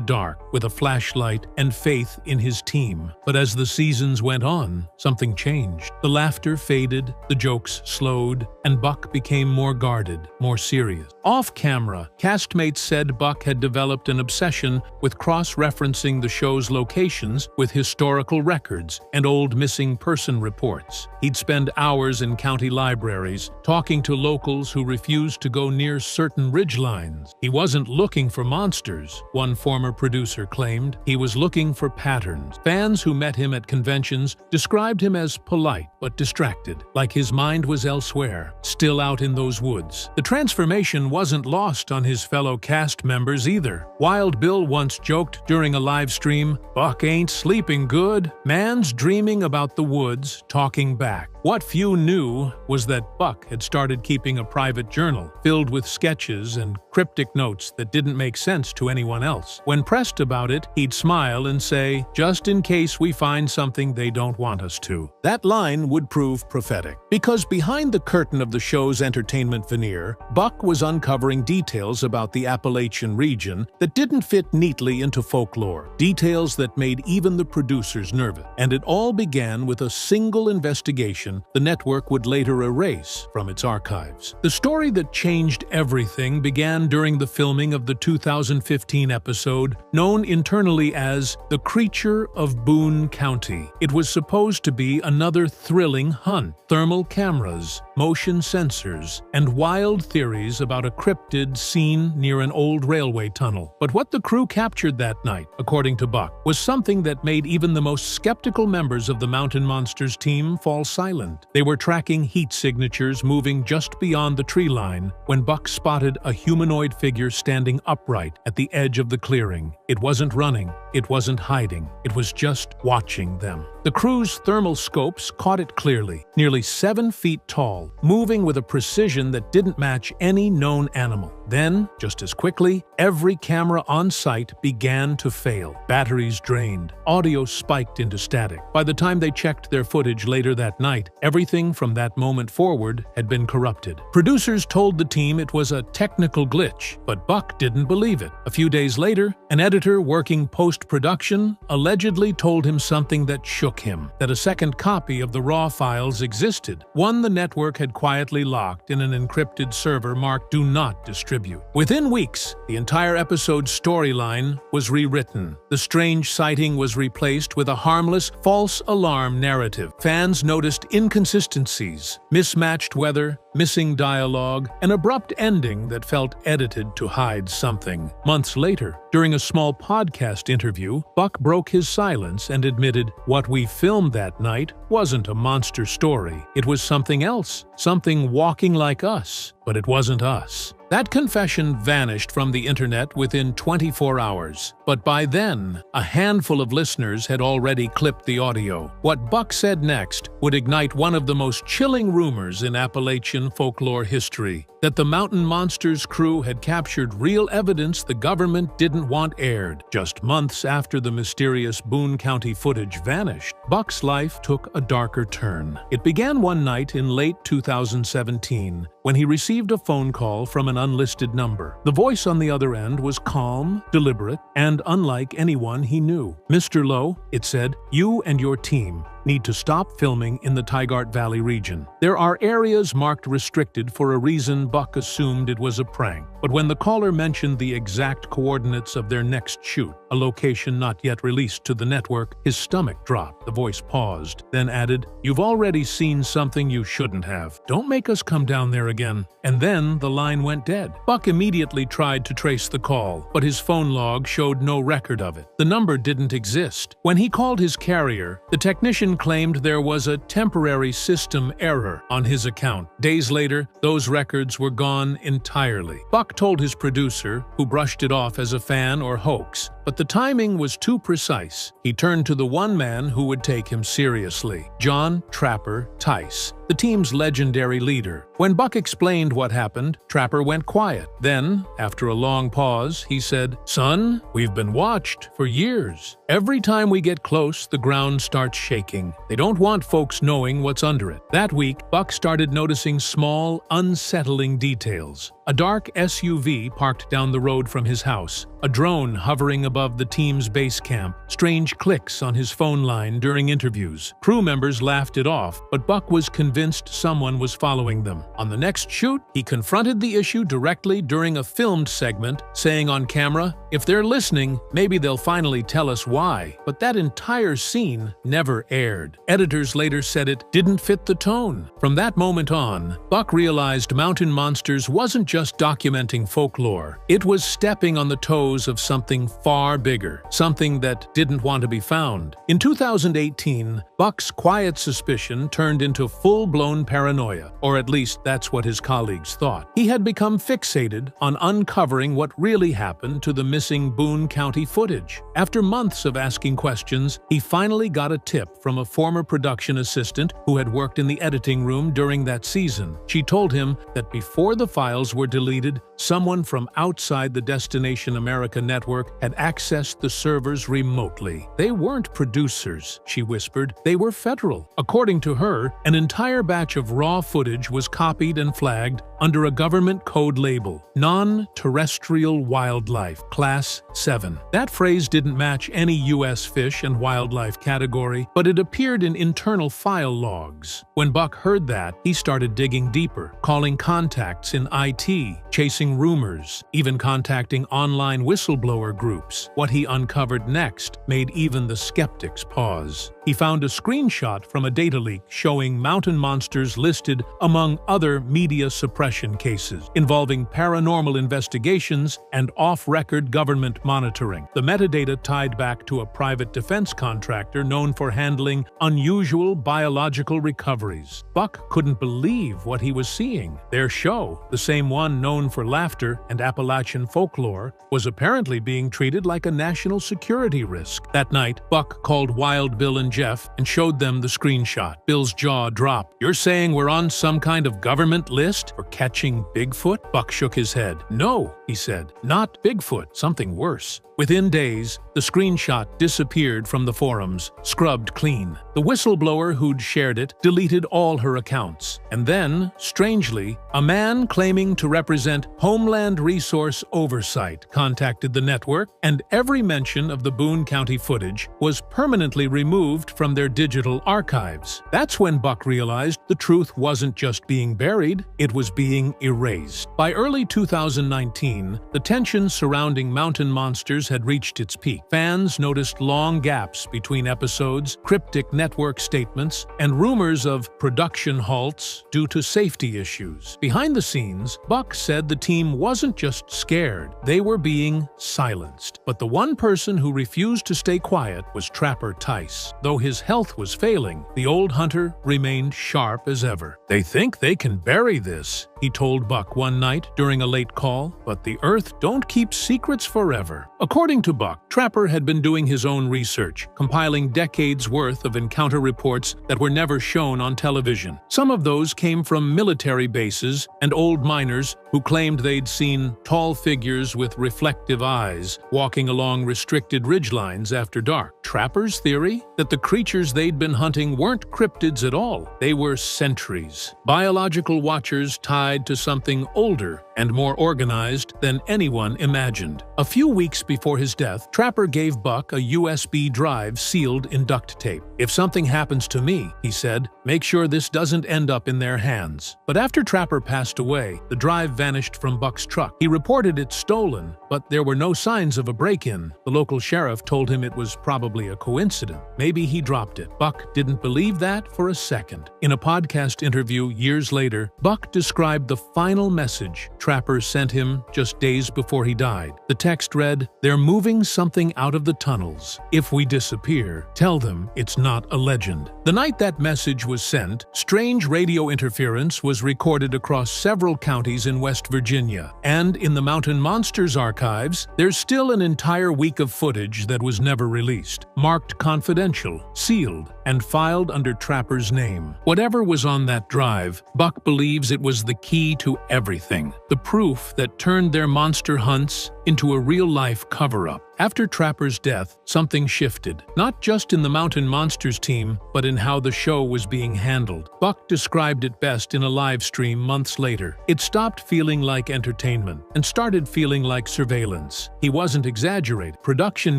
dark with a flashlight and faith in his team. But as the seasons went on, something changed. The laughter faded, the jokes slowed, and Buck became more guarded, more serious. Off-camera, castmates said Buck had developed an obsession with cross-referencing the show's locations with historical records and old missing person reports. He'd spend hours in county libraries, talking to locals who refused to go near certain ridgelines. He wasn't looking for monsters, one former producer claimed. He was looking for patterns. Fans who met him at conventions described him as polite but distracted, like his mind was elsewhere, still out in those woods. The transformation wasn't lost on his fellow cast members either. Wild Bill once joked during a live stream, "Buck ain't sleeping good. Man's dreaming about the woods, talking back." What few knew was that Buck had started keeping a private journal filled with sketches and cryptic notes that didn't make sense to anyone else. When pressed about it, he'd smile and say, "Just in case we find something they don't want us to." That line would prove prophetic, because behind the curtain of the show's entertainment veneer, Buck Buck was uncovering details about the Appalachian region that didn't fit neatly into folklore, details that made even the producers nervous. And it all began with a single investigation the network would later erase from its archives. The story that changed everything began during the filming of the 2015 episode known internally as The Creature of Boone County. It was supposed to be another thrilling hunt. Thermal cameras, motion sensors, and wild theories about a cryptid seen near an old railway tunnel. But what the crew captured that night, according to Buck, was something that made even the most skeptical members of the Mountain Monsters team fall silent. They were tracking heat signatures moving just beyond the tree line when Buck spotted a humanoid figure standing upright at the edge of the clearing. It wasn't running, it wasn't hiding, it was just watching them. The crew's thermal scopes caught it clearly, nearly 7 feet tall, moving with a precision that didn't match any known animal. Then, just as quickly, every camera on site began to fail. Batteries drained, audio spiked into static. By the time they checked their footage later that night, everything from that moment forward had been corrupted. Producers told the team it was a technical glitch, but Buck didn't believe it. A few days later, an editor working post-production allegedly told him something that shook him, that a second copy of the raw files existed, one the network had quietly locked in an encrypted server marked "Do Not Distribute." Within weeks, the entire episode's storyline was rewritten. The strange sighting was replaced with a harmless, false alarm narrative. Fans noticed inconsistencies, mismatched weather, missing dialogue, an abrupt ending that felt edited to hide something. Months later, during a small podcast interview, Buck broke his silence and admitted, "What we filmed that night wasn't a monster story. It was something else, something walking like us, but it wasn't us." That confession vanished from the internet within 24 hours. But by then, a handful of listeners had already clipped the audio. What Buck said next would ignite one of the most chilling rumors in Appalachian folklore history: that the Mountain Monsters crew had captured real evidence the government didn't want aired. Just months after the mysterious Boone County footage vanished, Buck's life took a darker turn. It began one night in late 2017 when he received a phone call from an unlisted number. The voice on the other end was calm, deliberate, and unlike anyone he knew. "Mr. Lowe," it said, "you and your team need to stop filming in the Tigard Valley region. There are areas marked restricted for a reason Buck assumed it was a prank. But when the caller mentioned the exact coordinates of their next shoot, a location not yet released to the network, his stomach dropped. The voice paused, then added, "You've already seen something you shouldn't have. Don't make us come down there again." And then the line went dead. Buck immediately tried to trace the call, but his phone log showed no record of it. The number didn't exist. When he called his carrier, the technician claimed there was a temporary system error on his account. Days later, those records were gone entirely. Buck told his producer, who brushed it off as a fan or hoax, but the timing was too precise. He turned to the one man who would take him seriously: John Trapper Tice, the team's legendary leader. When Buck explained what happened, Trapper went quiet. Then, after a long pause, he said, "Son, we've been watched for years. Every time we get close, the ground starts shaking. They don't want folks knowing what's under it." That week, Buck started noticing small, unsettling details. A dark SUV parked down the road from his house, a drone hovering above the team's base camp, strange clicks on his phone line during interviews. Crew members laughed it off, but Buck was convinced someone was following them. On the next shoot, he confronted the issue directly during a filmed segment, saying on camera, "If they're listening, maybe they'll finally tell us why." But that entire scene never aired. Editors later said it didn't fit the tone. From that moment on, Buck realized Mountain Monsters wasn't just documenting folklore. It was stepping on the toes of something far bigger, something that didn't want to be found. In 2018, Buck's quiet suspicion turned into full-blown paranoia, or at least that's what his colleagues thought. He had become fixated on uncovering what really happened to the missing Boone County footage. After months of asking questions, he finally got a tip from a former production assistant who had worked in the editing room during that season. She told him that before the files were deleted, someone from outside the Destination America network had accessed the servers remotely. They weren't producers, she whispered. They were federal. According to her, an entire batch of raw footage was copied and flagged under a government code label, Non-Terrestrial Wildlife, Class 7. That phrase didn't match any U.S. fish and wildlife category, but it appeared in internal file logs. When Buck heard that, he started digging deeper, calling contacts in IT, chasing rumors, even contacting online whistleblower groups. What he uncovered next made even the skeptics pause. He found a screenshot from a data leak showing mountain monsters listed among other media suppression cases involving paranormal investigations and off-record government monitoring. The metadata tied back to a private defense contractor known for handling unusual biological recoveries. Buck couldn't believe what he was seeing. Their show, the same one known for laughter and Appalachian folklore, was apparently being treated like a national security risk. That night, Buck called Wild Bill and Jeff and showed them the screenshot. Bill's jaw dropped. "You're saying we're on some kind of government list for catching Bigfoot?" Buck shook his head. "No," he said, "not Bigfoot, something worse." Within days, the screenshot disappeared from the forums, scrubbed clean. The whistleblower who'd shared it deleted all her accounts. And then, strangely, a man claiming to represent Homeland Resource Oversight contacted the network, and every mention of the Boone County footage was permanently removed from their digital archives. That's when Buck realized the truth wasn't just being buried, it was being erased. By early 2019, the tension surrounding mountain monsters had reached its peak. Fans noticed long gaps between episodes, cryptic network statements, and rumors of production halts due to safety issues. Behind the scenes, Buck said the team wasn't just scared, they were being silenced. But the one person who refused to stay quiet was Trapper Tice. Though his health was failing, the old hunter remained sharp as ever. "They think they can bury this," he told Buck one night during a late call, "but the Earth don't keep secrets forever." According to Buck, Trapper had been doing his own research, compiling decades' worth of encounter reports that were never shown on television. Some of those came from military bases and old miners who claimed they'd seen tall figures with reflective eyes walking along restricted ridgelines after dark. Trapper's theory? That the creatures they'd been hunting weren't cryptids at all. They were sentries, biological watchers tied to something older and more organized than anyone imagined. A few weeks before his death, Trapper gave Buck a USB drive sealed in duct tape. "If something happens to me," he said, "make sure this doesn't end up in their hands." But after Trapper passed away, the drive vanished from Buck's truck. He reported it stolen, but there were no signs of a break-in. The local sheriff told him it was probably a coincidence. Maybe he dropped it. Buck didn't believe that for a second. In a podcast interview years later, Buck described the final message Trapper sent him just days before he died. The text read, "They're moving something out of the tunnels. If we disappear, tell them it's not a legend." The night that message was sent, strange radio interference was recorded across several counties in West Virginia. And in the Mountain Monsters archives, there's still an entire week of footage that was never released, marked confidential, sealed, and filed under Trapper's name. Whatever was on that drive, Buck believes it was the key to everything, the proof that turned their monster hunts into a real-life cover-up. After Trapper's death, something shifted, not just in the Mountain Monsters team, but in how the show was being handled. Buck described it best in a live stream months later. It stopped feeling like entertainment and started feeling like surveillance. He wasn't exaggerating. Production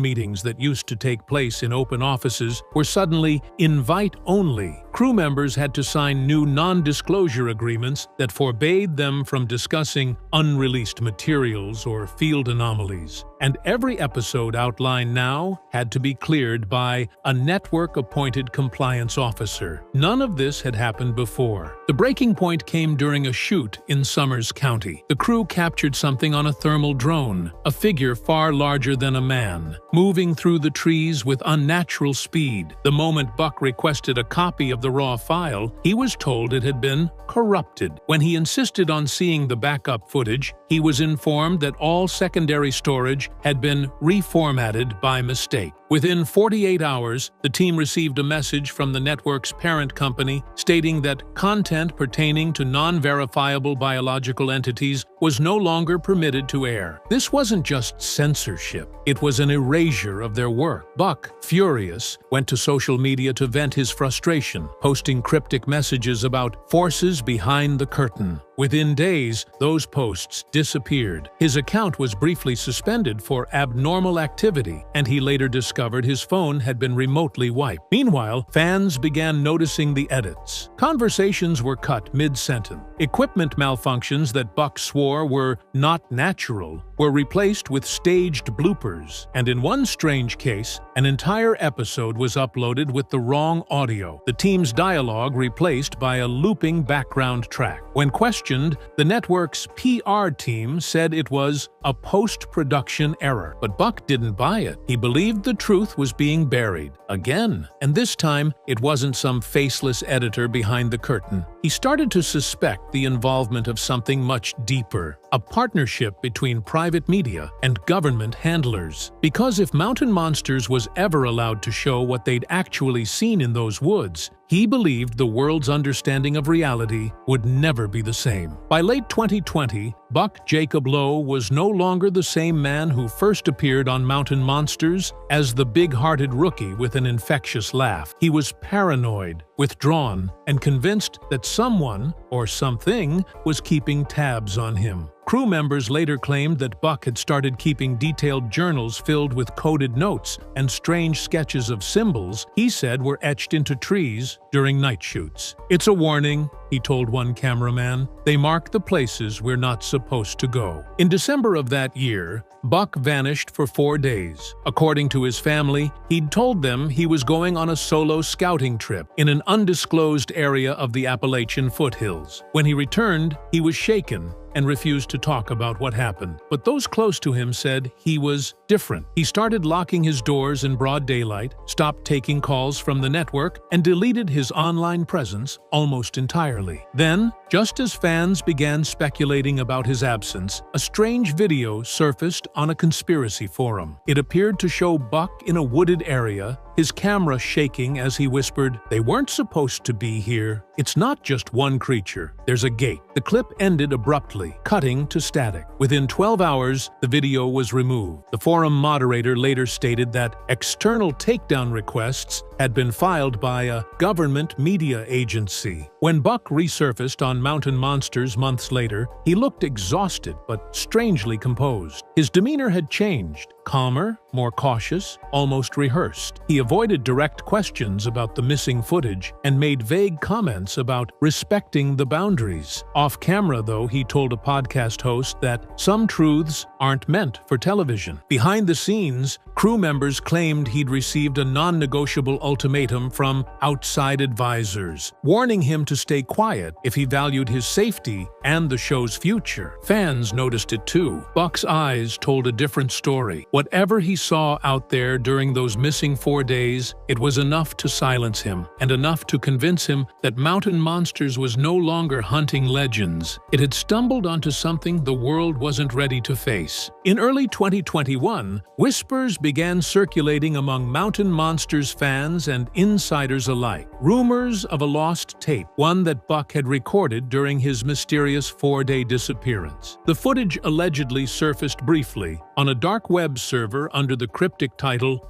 meetings that used to take place in open offices were suddenly invite-only. Crew members had to sign new non-disclosure agreements that forbade them from discussing unreleased materials or field anomalies. And every episode outlined now had to be cleared by a network-appointed compliance officer. None of this had happened before. The breaking point came during a shoot in Summers County. The crew captured something on a thermal drone, a figure far larger than a man, moving through the trees with unnatural speed. The moment Buck requested a copy of the raw file, he was told it had been corrupted. When he insisted on seeing the backup footage, he was informed that all secondary storage had been reformatted by mistake. Within 48 hours, the team received a message from the network's parent company stating that content pertaining to non-verifiable biological entities was no longer permitted to air. This wasn't just censorship, it was an erasure of their work. Buck, furious, went to social media to vent his frustration, posting cryptic messages about forces behind the curtain. Within days, those posts disappeared. His account was briefly suspended for abnormal activity, and he later discovered his phone had been remotely wiped. Meanwhile, fans began noticing the edits. Conversations were cut mid-sentence. Equipment malfunctions that Buck swore were not natural were replaced with staged bloopers, and in one strange case, an entire episode was uploaded with the wrong audio, the team's dialogue replaced by a looping background track. When questioned, the network's PR team said it was a post-production error, but Buck didn't buy it. He believed the truth was being buried again, and this time it wasn't some faceless editor behind the curtain. He started to suspect the involvement of something much deeper, a partnership between private media and government handlers. Because if Mountain Monsters was ever allowed to show what they'd actually seen in those woods, he believed the world's understanding of reality would never be the same. By late 2020, Buck Jacob Lowe was no longer the same man who first appeared on Mountain Monsters as the big-hearted rookie with an infectious laugh. He was paranoid, withdrawn, and convinced that someone, or something, was keeping tabs on him. Crew members later claimed that Buck had started keeping detailed journals filled with coded notes and strange sketches of symbols he said were etched into trees during night shoots. "It's a warning," he told one cameraman. "They mark the places we're not supposed to go." In December of that year, Buck vanished for 4 days. According to his family, he'd told them he was going on a solo scouting trip in an undisclosed area of the Appalachian foothills. When he returned, he was shaken and refused to talk about what happened. But those close to him said he was different. He started locking his doors in broad daylight, stopped taking calls from the network, and deleted his online presence almost entirely. Then, just as fans began speculating about his absence, a strange video surfaced on a conspiracy forum. It appeared to show Buck in a wooded area, his camera shaking as he whispered, "They weren't supposed to be here. It's not just one creature. There's a gate." The clip ended abruptly, cutting to static. Within 12 hours, the video was removed. The forum moderator later stated that external takedown requests had been filed by a government media agency. When Buck resurfaced on Mountain Monsters months later, he looked exhausted but strangely composed. His demeanor had changed, calmer, more cautious, almost rehearsed. He avoided direct questions about the missing footage and made vague comments about respecting the boundaries. Off camera, though, he told a podcast host that some truths aren't meant for television. Behind the scenes, crew members claimed he'd received a non-negotiable ultimatum from outside advisors, warning him to stay quiet if he valued his safety and the show's future. Fans noticed it too. Buck's eyes told a different story. Whatever he saw out there during those missing 4 days, it was enough to silence him, and enough to convince him that Mountain Monsters was no longer hunting legends. It had stumbled onto something the world wasn't ready to face. In early 2021, whispers began circulating among Mountain Monsters fans and insiders alike. Rumors of a lost tape, one that Buck had recorded during his mysterious 4-day disappearance. The footage allegedly surfaced briefly on a dark web server under the cryptic title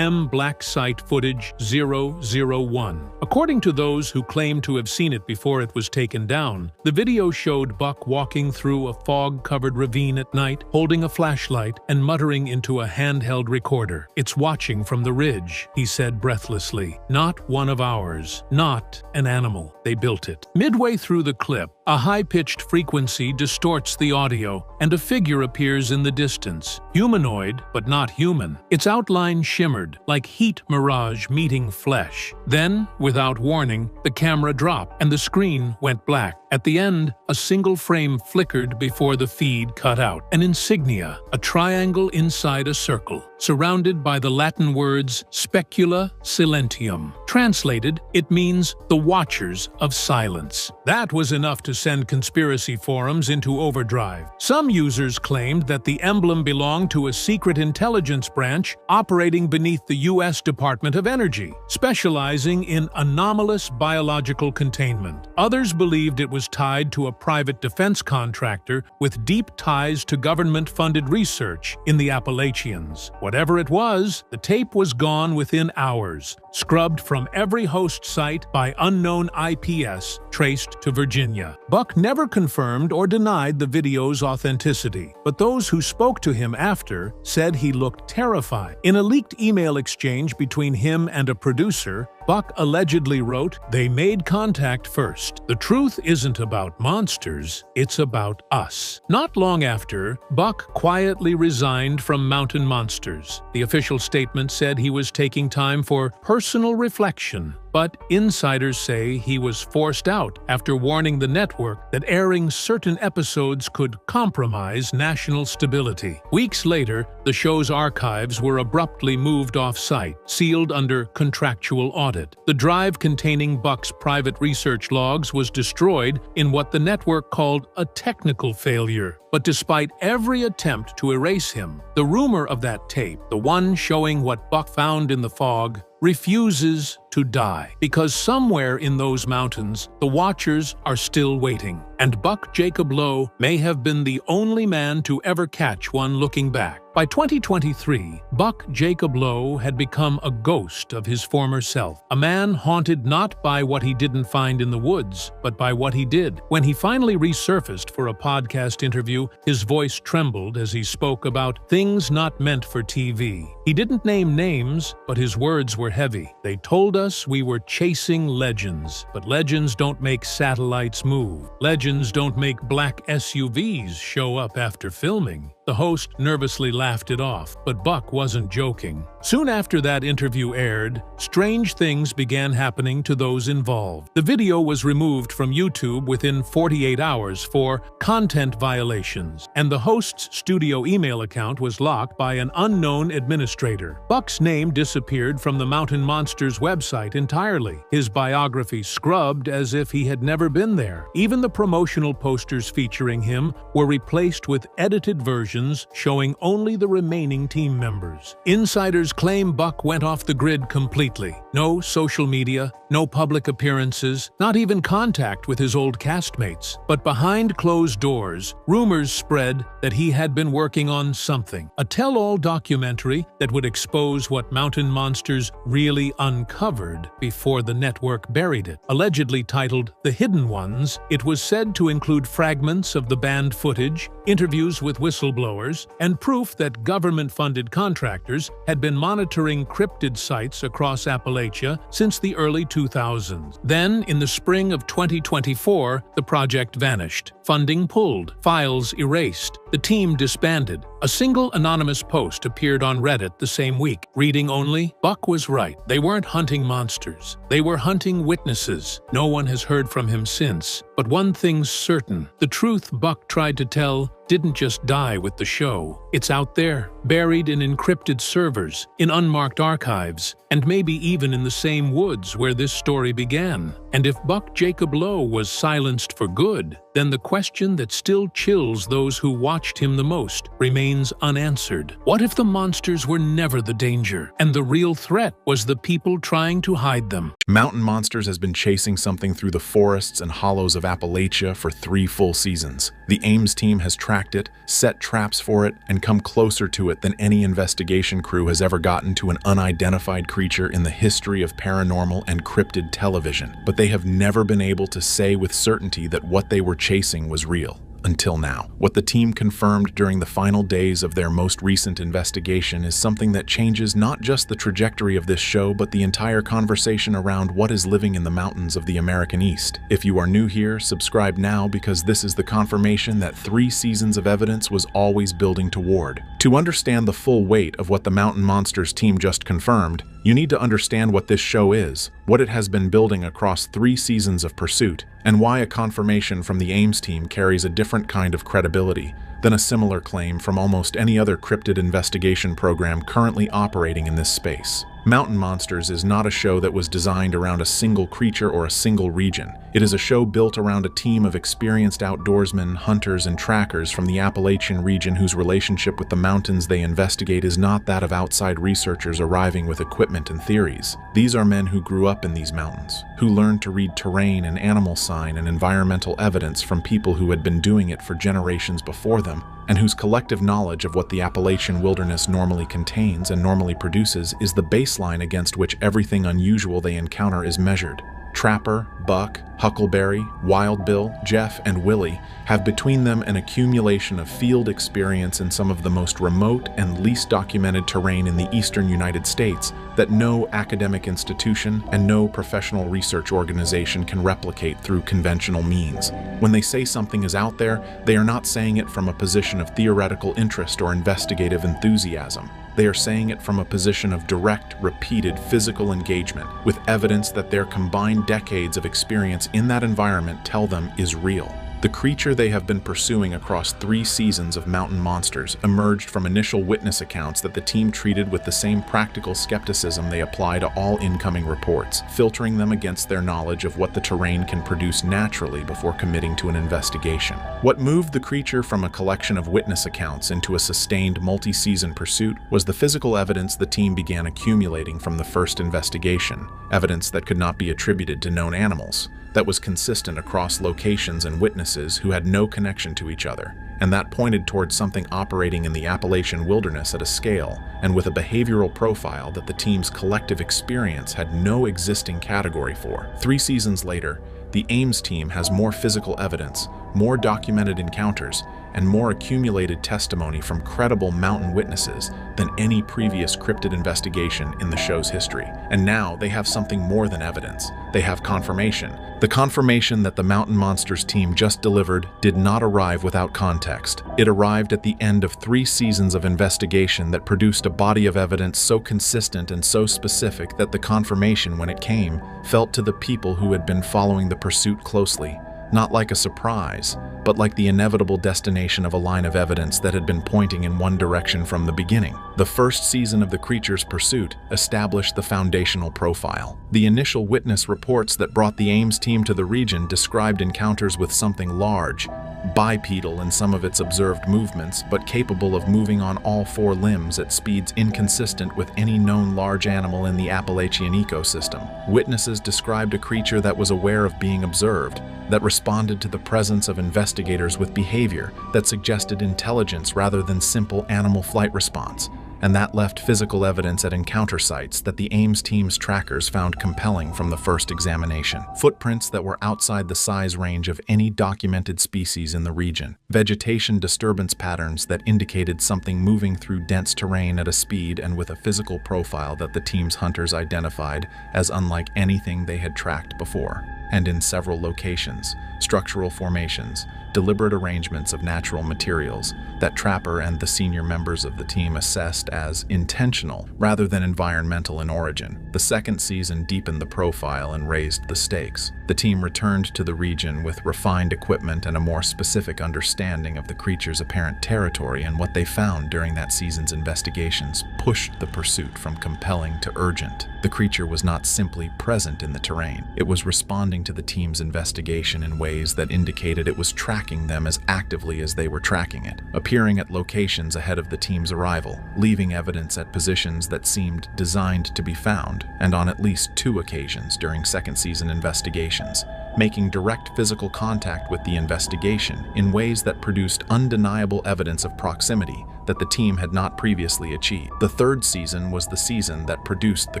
Black Site Footage 001. According to those who claimed to have seen it before it was taken down, the video showed Buck walking through a fog-covered ravine at night, holding a flashlight and muttering into a handheld recorder. "It's watching from the ridge," he said breathlessly. "Not one of ours. Not an animal. They built it." Midway through the clip, a high-pitched frequency distorts the audio, and a figure appears in the distance. Humanoid, but not human. Its outline shimmered, like heat mirage meeting flesh. Then, without warning, the camera dropped, and the screen went black. At the end, a single frame flickered before the feed cut out. An insignia, a triangle inside a circle, surrounded by the Latin words specula silentium. Translated, it means the Watchers of Silence. That was enough to send conspiracy forums into overdrive. Some users claimed that the emblem belonged to a secret intelligence branch operating beneath the U.S. Department of Energy, specializing in anomalous biological containment. Others believed it was tied to a private defense contractor with deep ties to government-funded research in the Appalachians. Whatever it was, the tape was gone within hours, scrubbed from every host site by unknown IPs traced to Virginia. Buck never confirmed or denied the video's authenticity, but those who spoke to him after said he looked terrified. In a leaked email exchange between him and a producer, Buck allegedly wrote, "They made contact first. The truth isn't about monsters, it's about us." Not long after, Buck quietly resigned from Mountain Monsters. The official statement said he was taking time for personal reflection, but insiders say he was forced out after warning the network that airing certain episodes could compromise national stability. Weeks later, the show's archives were abruptly moved off-site, sealed under contractual audit. The drive containing Buck's private research logs was destroyed in what the network called a technical failure. But despite every attempt to erase him, the rumor of that tape, the one showing what Buck found in the fog, refuses to die, because somewhere in those mountains, the Watchers are still waiting, and Buck Jacob Lowe may have been the only man to ever catch one looking back. By 2023, Buck Jacob Lowe had become a ghost of his former self, a man haunted not by what he didn't find in the woods, but by what he did. When he finally resurfaced for a podcast interview, his voice trembled as he spoke about things not meant for TV. He didn't name names, but his words were heavy. They told us we were chasing legends, but legends don't make satellites move. Legends don't make black SUVs show up after filming. The host nervously laughed it off, but Buck wasn't joking. Soon after that interview aired, strange things began happening to those involved. The video was removed from YouTube within 48 hours for content violations, and the host's studio email account was locked by an unknown administrator. Buck's name disappeared from the Mountain Monsters website entirely, his biography scrubbed as if he had never been there. Even the promotional posters featuring him were replaced with edited versions showing only the remaining team members. Insiders claim Buck went off the grid completely. No social media, no public appearances, not even contact with his old castmates. But behind closed doors, rumors spread that he had been working on something, a tell-all documentary that would expose what Mountain Monsters really uncovered before the network buried it. Allegedly titled The Hidden Ones, it was said to include fragments of the banned footage, interviews with whistleblowers, and proof that government-funded contractors had been monitoring cryptid sites across Appalachia since the early 2000s. Then, in the spring of 2024, the project vanished. Funding pulled, files erased, the team disbanded. A single anonymous post appeared on Reddit the same week, reading only, "Buck was right. They weren't hunting monsters. They were hunting witnesses." No one has heard from him since. But one thing's certain, the truth Buck tried to tell didn't just die with the show. It's out there, buried in encrypted servers, in unmarked archives, and maybe even in the same woods where this story began. And if Buck Jacob Lowe was silenced for good, then the question that still chills those who watched him the most remains unanswered. What if the monsters were never the danger, and the real threat was the people trying to hide them? Mountain Monsters has been chasing something through the forests and hollows of Appalachia for 3 full seasons. The Ames team has tracked it, set traps for it, and come closer to it than any investigation crew has ever gotten to an unidentified creature in the history of paranormal and cryptid television. But they have never been able to say with certainty that what they were chasing was real. Until now. What the team confirmed during the final days of their most recent investigation is something that changes not just the trajectory of this show, but the entire conversation around what is living in the mountains of the American East. If you are new here, subscribe now, because this is the confirmation that 3 seasons of evidence was always building toward. To understand the full weight of what the Mountain Monsters team just confirmed, You need to understand what this show is, what it has been building across 3 seasons of pursuit, and why a confirmation from the Ames team carries a different kind of credibility than a similar claim from almost any other cryptid investigation program currently operating in this space. Mountain Monsters is not a show that was designed around a single creature or a single region. It is a show built around a team of experienced outdoorsmen, hunters, and trackers from the Appalachian region whose relationship with the mountains they investigate is not that of outside researchers arriving with equipment and theories. These are men who grew up in these mountains, who learned to read terrain and animal sign and environmental evidence from people who had been doing it for generations before them, and whose collective knowledge of what the Appalachian wilderness normally contains and normally produces is the baseline against which everything unusual they encounter is measured. Trapper, Buck, Huckleberry, Wild Bill, Jeff, and Willy have between them an accumulation of field experience in some of the most remote and least documented terrain in the eastern United States that no academic institution and no professional research organization can replicate through conventional means. When they say something is out there, they are not saying it from a position of theoretical interest or investigative enthusiasm. They are saying it from a position of direct, repeated physical engagement with evidence that their combined decades of experience in that environment tell them is real. The creature they have been pursuing across 3 seasons of Mountain Monsters emerged from initial witness accounts that the team treated with the same practical skepticism they apply to all incoming reports, filtering them against their knowledge of what the terrain can produce naturally before committing to an investigation. What moved the creature from a collection of witness accounts into a sustained multi-season pursuit was the physical evidence the team began accumulating from the first investigation, evidence that could not be attributed to known animals, that was consistent across locations and witnesses who had no connection to each other, and that pointed towards something operating in the Appalachian wilderness at a scale and with a behavioral profile that the team's collective experience had no existing category for. 3 seasons later, the Ames team has more physical evidence, more documented encounters, and more accumulated testimony from credible mountain witnesses than any previous cryptid investigation in the show's history. And now they have something more than evidence. They have confirmation. The confirmation that the Mountain Monsters team just delivered did not arrive without context. It arrived at the end of 3 seasons of investigation that produced a body of evidence so consistent and so specific that the confirmation, when it came, felt to the people who had been following the pursuit closely, not like a surprise, but like the inevitable destination of a line of evidence that had been pointing in one direction from the beginning. The first season of the creature's pursuit established the foundational profile. The initial witness reports that brought the Ames team to the region described encounters with something large, bipedal in some of its observed movements, but capable of moving on all 4 limbs at speeds inconsistent with any known large animal in the Appalachian ecosystem. Witnesses described a creature that was aware of being observed, that responded to the presence of investigators with behavior that suggested intelligence rather than simple animal flight response, and that left physical evidence at encounter sites that the Ames team's trackers found compelling from the first examination. Footprints that were outside the size range of any documented species in the region. Vegetation disturbance patterns that indicated something moving through dense terrain at a speed and with a physical profile that the team's hunters identified as unlike anything they had tracked before. And in several locations, structural formations, deliberate arrangements of natural materials that Trapper and the senior members of the team assessed as intentional rather than environmental in origin. The second season deepened the profile and raised the stakes. The team returned to the region with refined equipment and a more specific understanding of the creature's apparent territory, and what they found during that season's investigations pushed the pursuit from compelling to urgent. The creature was not simply present in the terrain. It was responding to the team's investigation in ways that indicated it was tracking them as actively as they were tracking it, appearing at locations ahead of the team's arrival, leaving evidence at positions that seemed designed to be found, and on at least 2 occasions during second season investigations, making direct physical contact with the investigation in ways that produced undeniable evidence of proximity that the team had not previously achieved. The third season was the season that produced the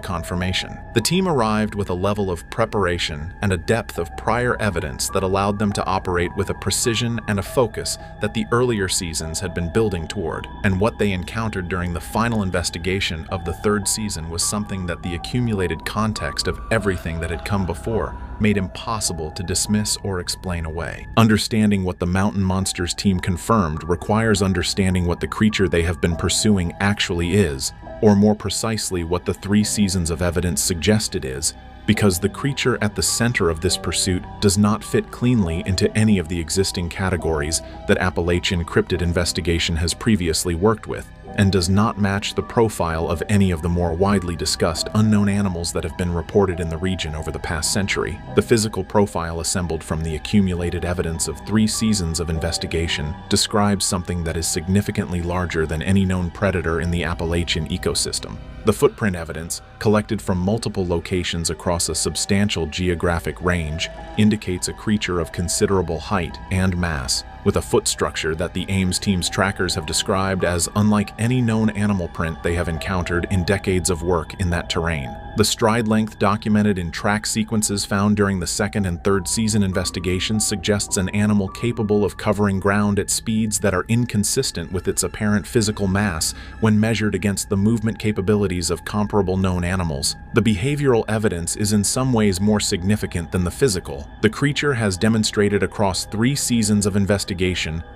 confirmation. The team arrived with a level of preparation and a depth of prior evidence that allowed them to operate with a precision and a focus that the earlier seasons had been building toward. And what they encountered during the final investigation of the third season was something that the accumulated context of everything that had come before made impossible to dismiss or explain away. Understanding what the Mountain Monsters team confirmed requires understanding what the creature they have been pursuing actually is, or more precisely what the 3 seasons of evidence suggested is, because the creature at the center of this pursuit does not fit cleanly into any of the existing categories that Appalachian cryptid investigation has previously worked with, and does not match the profile of any of the more widely discussed unknown animals that have been reported in the region over the past century. The physical profile assembled from the accumulated evidence of 3 seasons of investigation describes something that is significantly larger than any known predator in the Appalachian ecosystem. The footprint evidence, collected from multiple locations across a substantial geographic range, indicates a creature of considerable height and mass, with a foot structure that the Ames team's trackers have described as unlike any known animal print they have encountered in decades of work in that terrain. The stride length documented in track sequences found during the 2nd and 3rd season investigations suggests an animal capable of covering ground at speeds that are inconsistent with its apparent physical mass when measured against the movement capabilities of comparable known animals. The behavioral evidence is in some ways more significant than the physical. The creature has demonstrated across 3 seasons of investigation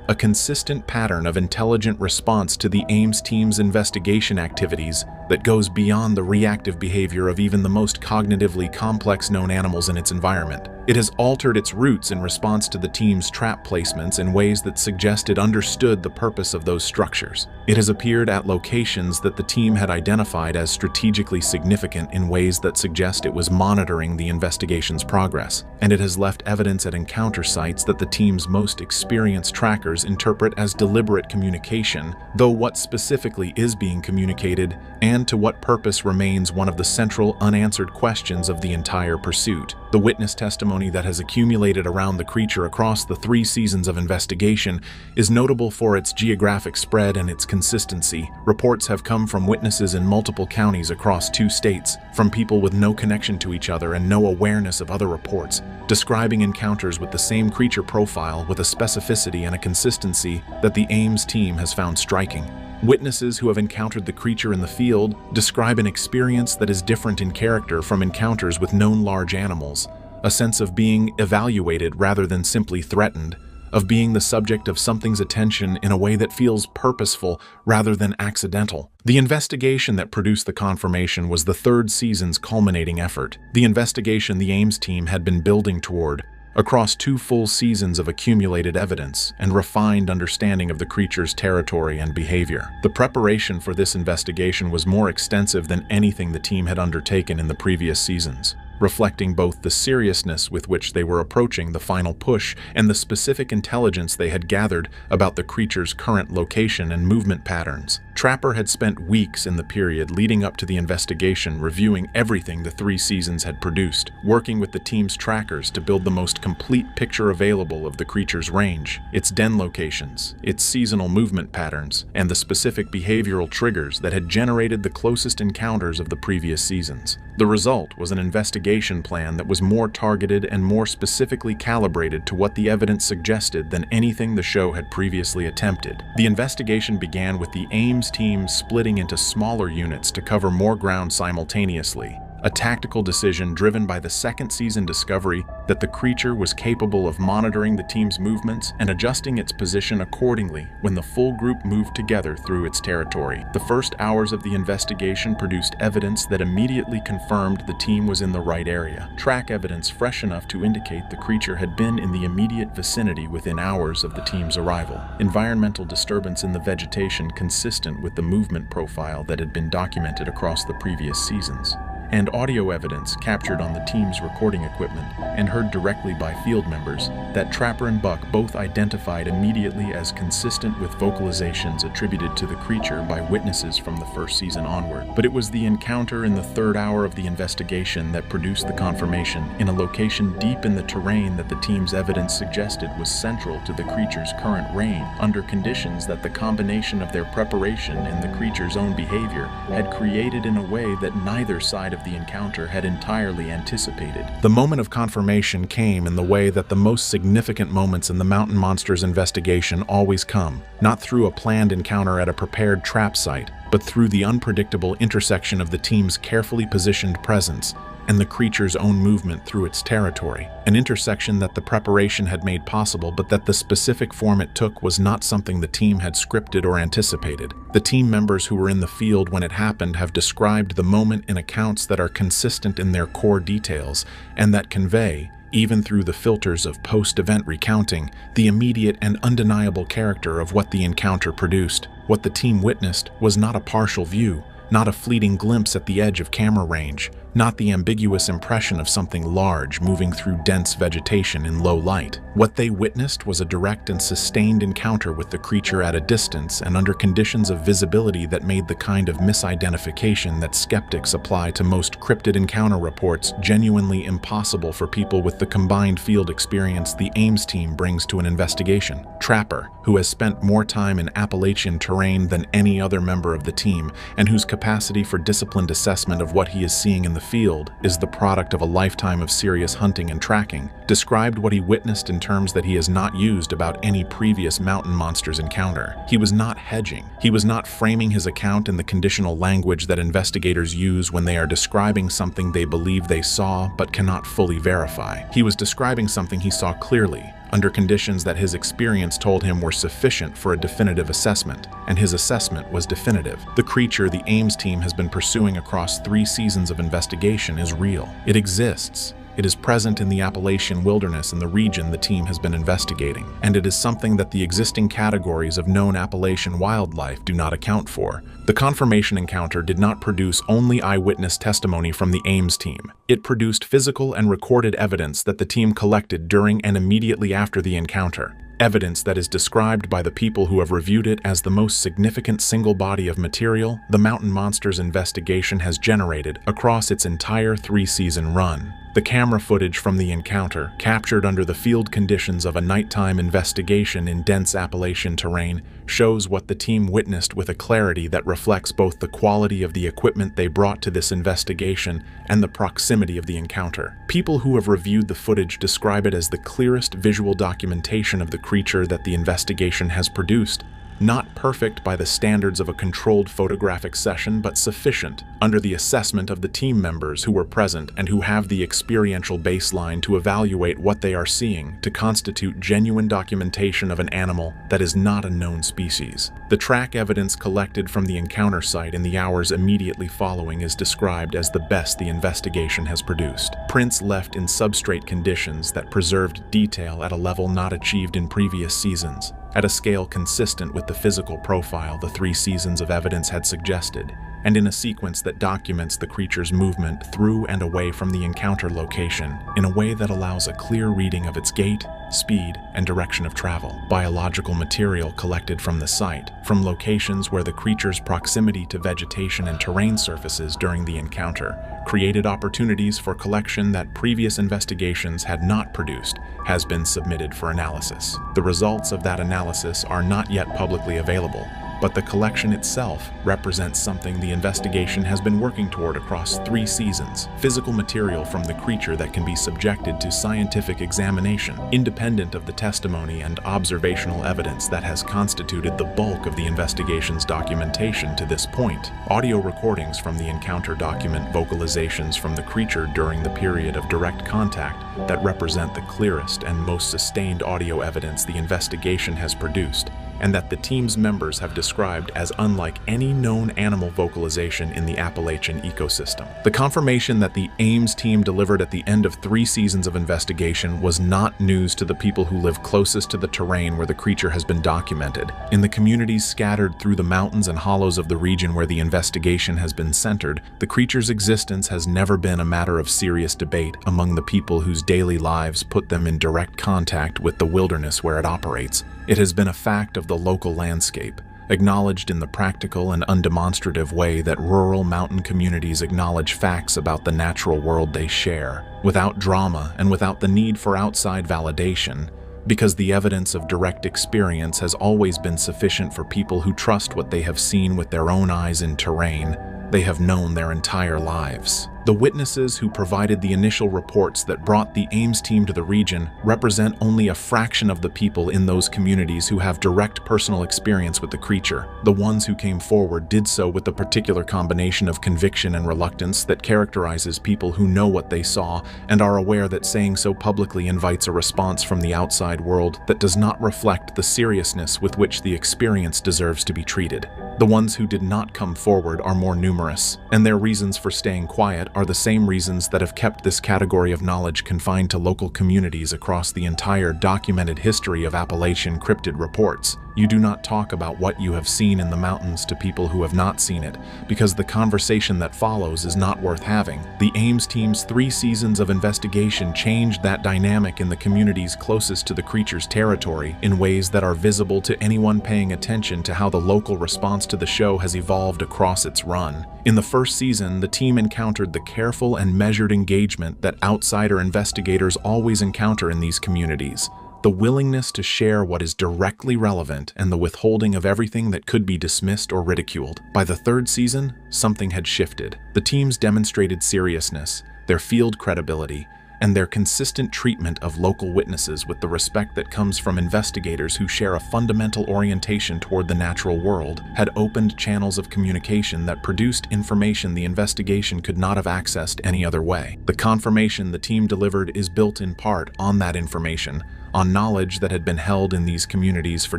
a consistent pattern of intelligent response to the Ames team's investigation activities that goes beyond the reactive behavior of even the most cognitively complex known animals in its environment. It has altered its routes in response to the team's trap placements in ways that suggest it understood the purpose of those structures. It has appeared at locations that the team had identified as strategically significant in ways that suggest it was monitoring the investigation's progress, and it has left evidence at encounter sites that the team's most experienced trackers interpret as deliberate communication, though what specifically is being communicated and to what purpose remains one of the central unanswered questions of the entire pursuit. The witness testimony that has accumulated around the creature across the 3 seasons of investigation is notable for its geographic spread and its consistency. Reports have come from witnesses in multiple counties across 2 states, from people with no connection to each other and no awareness of other reports, describing encounters with the same creature profile with a specificity and a consistency that the Ames team has found striking. Witnesses who have encountered the creature in the field describe an experience that is different in character from encounters with known large animals, a sense of being evaluated rather than simply threatened, of being the subject of something's attention in a way that feels purposeful rather than accidental. The investigation that produced the confirmation was the 3rd season's culminating effort, the investigation the Ames team had been building toward, across 2 full seasons of accumulated evidence and refined understanding of the creature's territory and behavior. The preparation for this investigation was more extensive than anything the team had undertaken in the previous seasons, reflecting both the seriousness with which they were approaching the final push and the specific intelligence they had gathered about the creature's current location and movement patterns. Trapper had spent weeks in the period leading up to the investigation reviewing everything the 3 seasons had produced, working with the team's trackers to build the most complete picture available of the creature's range, its den locations, its seasonal movement patterns, and the specific behavioral triggers that had generated the closest encounters of the previous seasons. The result was an investigation plan that was more targeted and more specifically calibrated to what the evidence suggested than anything the show had previously attempted. The investigation began with the Ames team splitting into smaller units to cover more ground simultaneously, a tactical decision driven by the 2nd season discovery that the creature was capable of monitoring the team's movements and adjusting its position accordingly when the full group moved together through its territory. The first hours of the investigation produced evidence that immediately confirmed the team was in the right area. Track evidence fresh enough to indicate the creature had been in the immediate vicinity within hours of the team's arrival. Environmental disturbance in the vegetation consistent with the movement profile that had been documented across the previous seasons, and audio evidence captured on the team's recording equipment and heard directly by field members that Trapper and Buck both identified immediately as consistent with vocalizations attributed to the creature by witnesses from the 1st season onward. But it was the encounter in the 3rd hour of the investigation that produced the confirmation in a location deep in the terrain that the team's evidence suggested was central to the creature's current reign, under conditions that the combination of their preparation and the creature's own behavior had created in a way that neither side of the encounter had entirely anticipated. The moment of confirmation came in the way that the most significant moments in the Mountain Monsters investigation always come, not through a planned encounter at a prepared trap site, but through the unpredictable intersection of the team's carefully positioned presence and the creature's own movement through its territory, an intersection that the preparation had made possible, but that the specific form it took was not something the team had scripted or anticipated. The team members who were in the field when it happened have described the moment in accounts that are consistent in their core details and that convey, even through the filters of post-event recounting, the immediate and undeniable character of what the encounter produced. What the team witnessed was not a partial view, not a fleeting glimpse at the edge of camera range, not the ambiguous impression of something large moving through dense vegetation in low light. What they witnessed was a direct and sustained encounter with the creature at a distance and under conditions of visibility that made the kind of misidentification that skeptics apply to most cryptid encounter reports genuinely impossible for people with the combined field experience the Ames team brings to an investigation. Trapper, who has spent more time in Appalachian terrain than any other member of the team and whose capacity for disciplined assessment of what he is seeing in the field is the product of a lifetime of serious hunting and tracking, described what he witnessed in terms that he has not used about any previous mountain monsters encounter. He was not hedging. He was not framing his account in the conditional language that investigators use when they are describing something they believe they saw but cannot fully verify. He was describing something he saw clearly, under conditions that his experience told him were sufficient for a definitive assessment, and his assessment was definitive. The creature the Ames team has been pursuing across 3 seasons of investigation is real. It exists. It is present in the Appalachian wilderness in the region the team has been investigating, and it is something that the existing categories of known Appalachian wildlife do not account for. The confirmation encounter did not produce only eyewitness testimony from the Ames team. It produced physical and recorded evidence that the team collected during and immediately after the encounter. Evidence that is described by the people who have reviewed it as the most significant single body of material the Mountain Monsters investigation has generated across its entire 3-season run. The camera footage from the encounter, captured under the field conditions of a nighttime investigation in dense Appalachian terrain, shows what the team witnessed with a clarity that reflects both the quality of the equipment they brought to this investigation and the proximity of the encounter. People who have reviewed the footage describe it as the clearest visual documentation of the creature that the investigation has produced. Not perfect by the standards of a controlled photographic session, but sufficient under the assessment of the team members who were present and who have the experiential baseline to evaluate what they are seeing to constitute genuine documentation of an animal that is not a known species. The track evidence collected from the encounter site in the hours immediately following is described as the best the investigation has produced. Prints left in substrate conditions that preserved detail at a level not achieved in previous seasons, at a scale consistent with the physical profile the 3 seasons of evidence had suggested, and in a sequence that documents the creature's movement through and away from the encounter location in a way that allows a clear reading of its gait, speed, and direction of travel. Biological material collected from the site, from locations where the creature's proximity to vegetation and terrain surfaces during the encounter created opportunities for collection that previous investigations had not produced, has been submitted for analysis. The results of that analysis are not yet publicly available, but the collection itself represents something the investigation has been working toward across 3 seasons. Physical material from the creature that can be subjected to scientific examination, independent of the testimony and observational evidence that has constituted the bulk of the investigation's documentation to this point. Audio recordings from the encounter document vocalizations from the creature during the period of direct contact that represent the clearest and most sustained audio evidence the investigation has produced, and that the team's members have described as unlike any known animal vocalization in the Appalachian ecosystem. The confirmation that the Ames team delivered at the end of 3 seasons of investigation was not news to the people who live closest to the terrain where the creature has been documented. In the communities scattered through the mountains and hollows of the region where the investigation has been centered, the creature's existence has never been a matter of serious debate among the people whose daily lives put them in direct contact with the wilderness where it operates. It has been a fact of the local landscape, acknowledged in the practical and undemonstrative way that rural mountain communities acknowledge facts about the natural world they share, without drama and without the need for outside validation, because the evidence of direct experience has always been sufficient for people who trust what they have seen with their own eyes in terrain. they have known their entire lives. The witnesses who provided the initial reports that brought the Ames team to the region represent only a fraction of the people in those communities who have direct personal experience with the creature. The ones who came forward did so with the particular combination of conviction and reluctance that characterizes people who know what they saw and are aware that saying so publicly invites a response from the outside world that does not reflect the seriousness with which the experience deserves to be treated. The ones who did not come forward are more numerous, and their reasons for staying quiet are the same reasons that have kept this category of knowledge confined to local communities across the entire documented history of Appalachian cryptid reports. You do not talk about what you have seen in the mountains to people who have not seen it, because the conversation that follows is not worth having. The Ames team's 3 seasons of investigation changed that dynamic in the communities closest to the creature's territory in ways that are visible to anyone paying attention to how the local response to the show has evolved across its run. In the first season, the team encountered the careful and measured engagement that outsider investigators always encounter in these communities. The willingness to share what is directly relevant and the withholding of everything that could be dismissed or ridiculed. By the 3rd season, something had shifted. The teams demonstrated seriousness, their field credibility, and their consistent treatment of local witnesses with the respect that comes from investigators who share a fundamental orientation toward the natural world, had opened channels of communication that produced information the investigation could not have accessed any other way. The confirmation the team delivered is built in part on that information, on knowledge that had been held in these communities for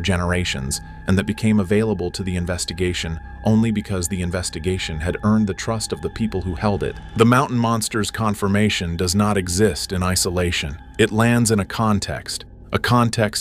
generations and that became available to the investigation only because the investigation had earned the trust of the people who held it. The mountain monster's confirmation does not exist in isolation. It lands in a context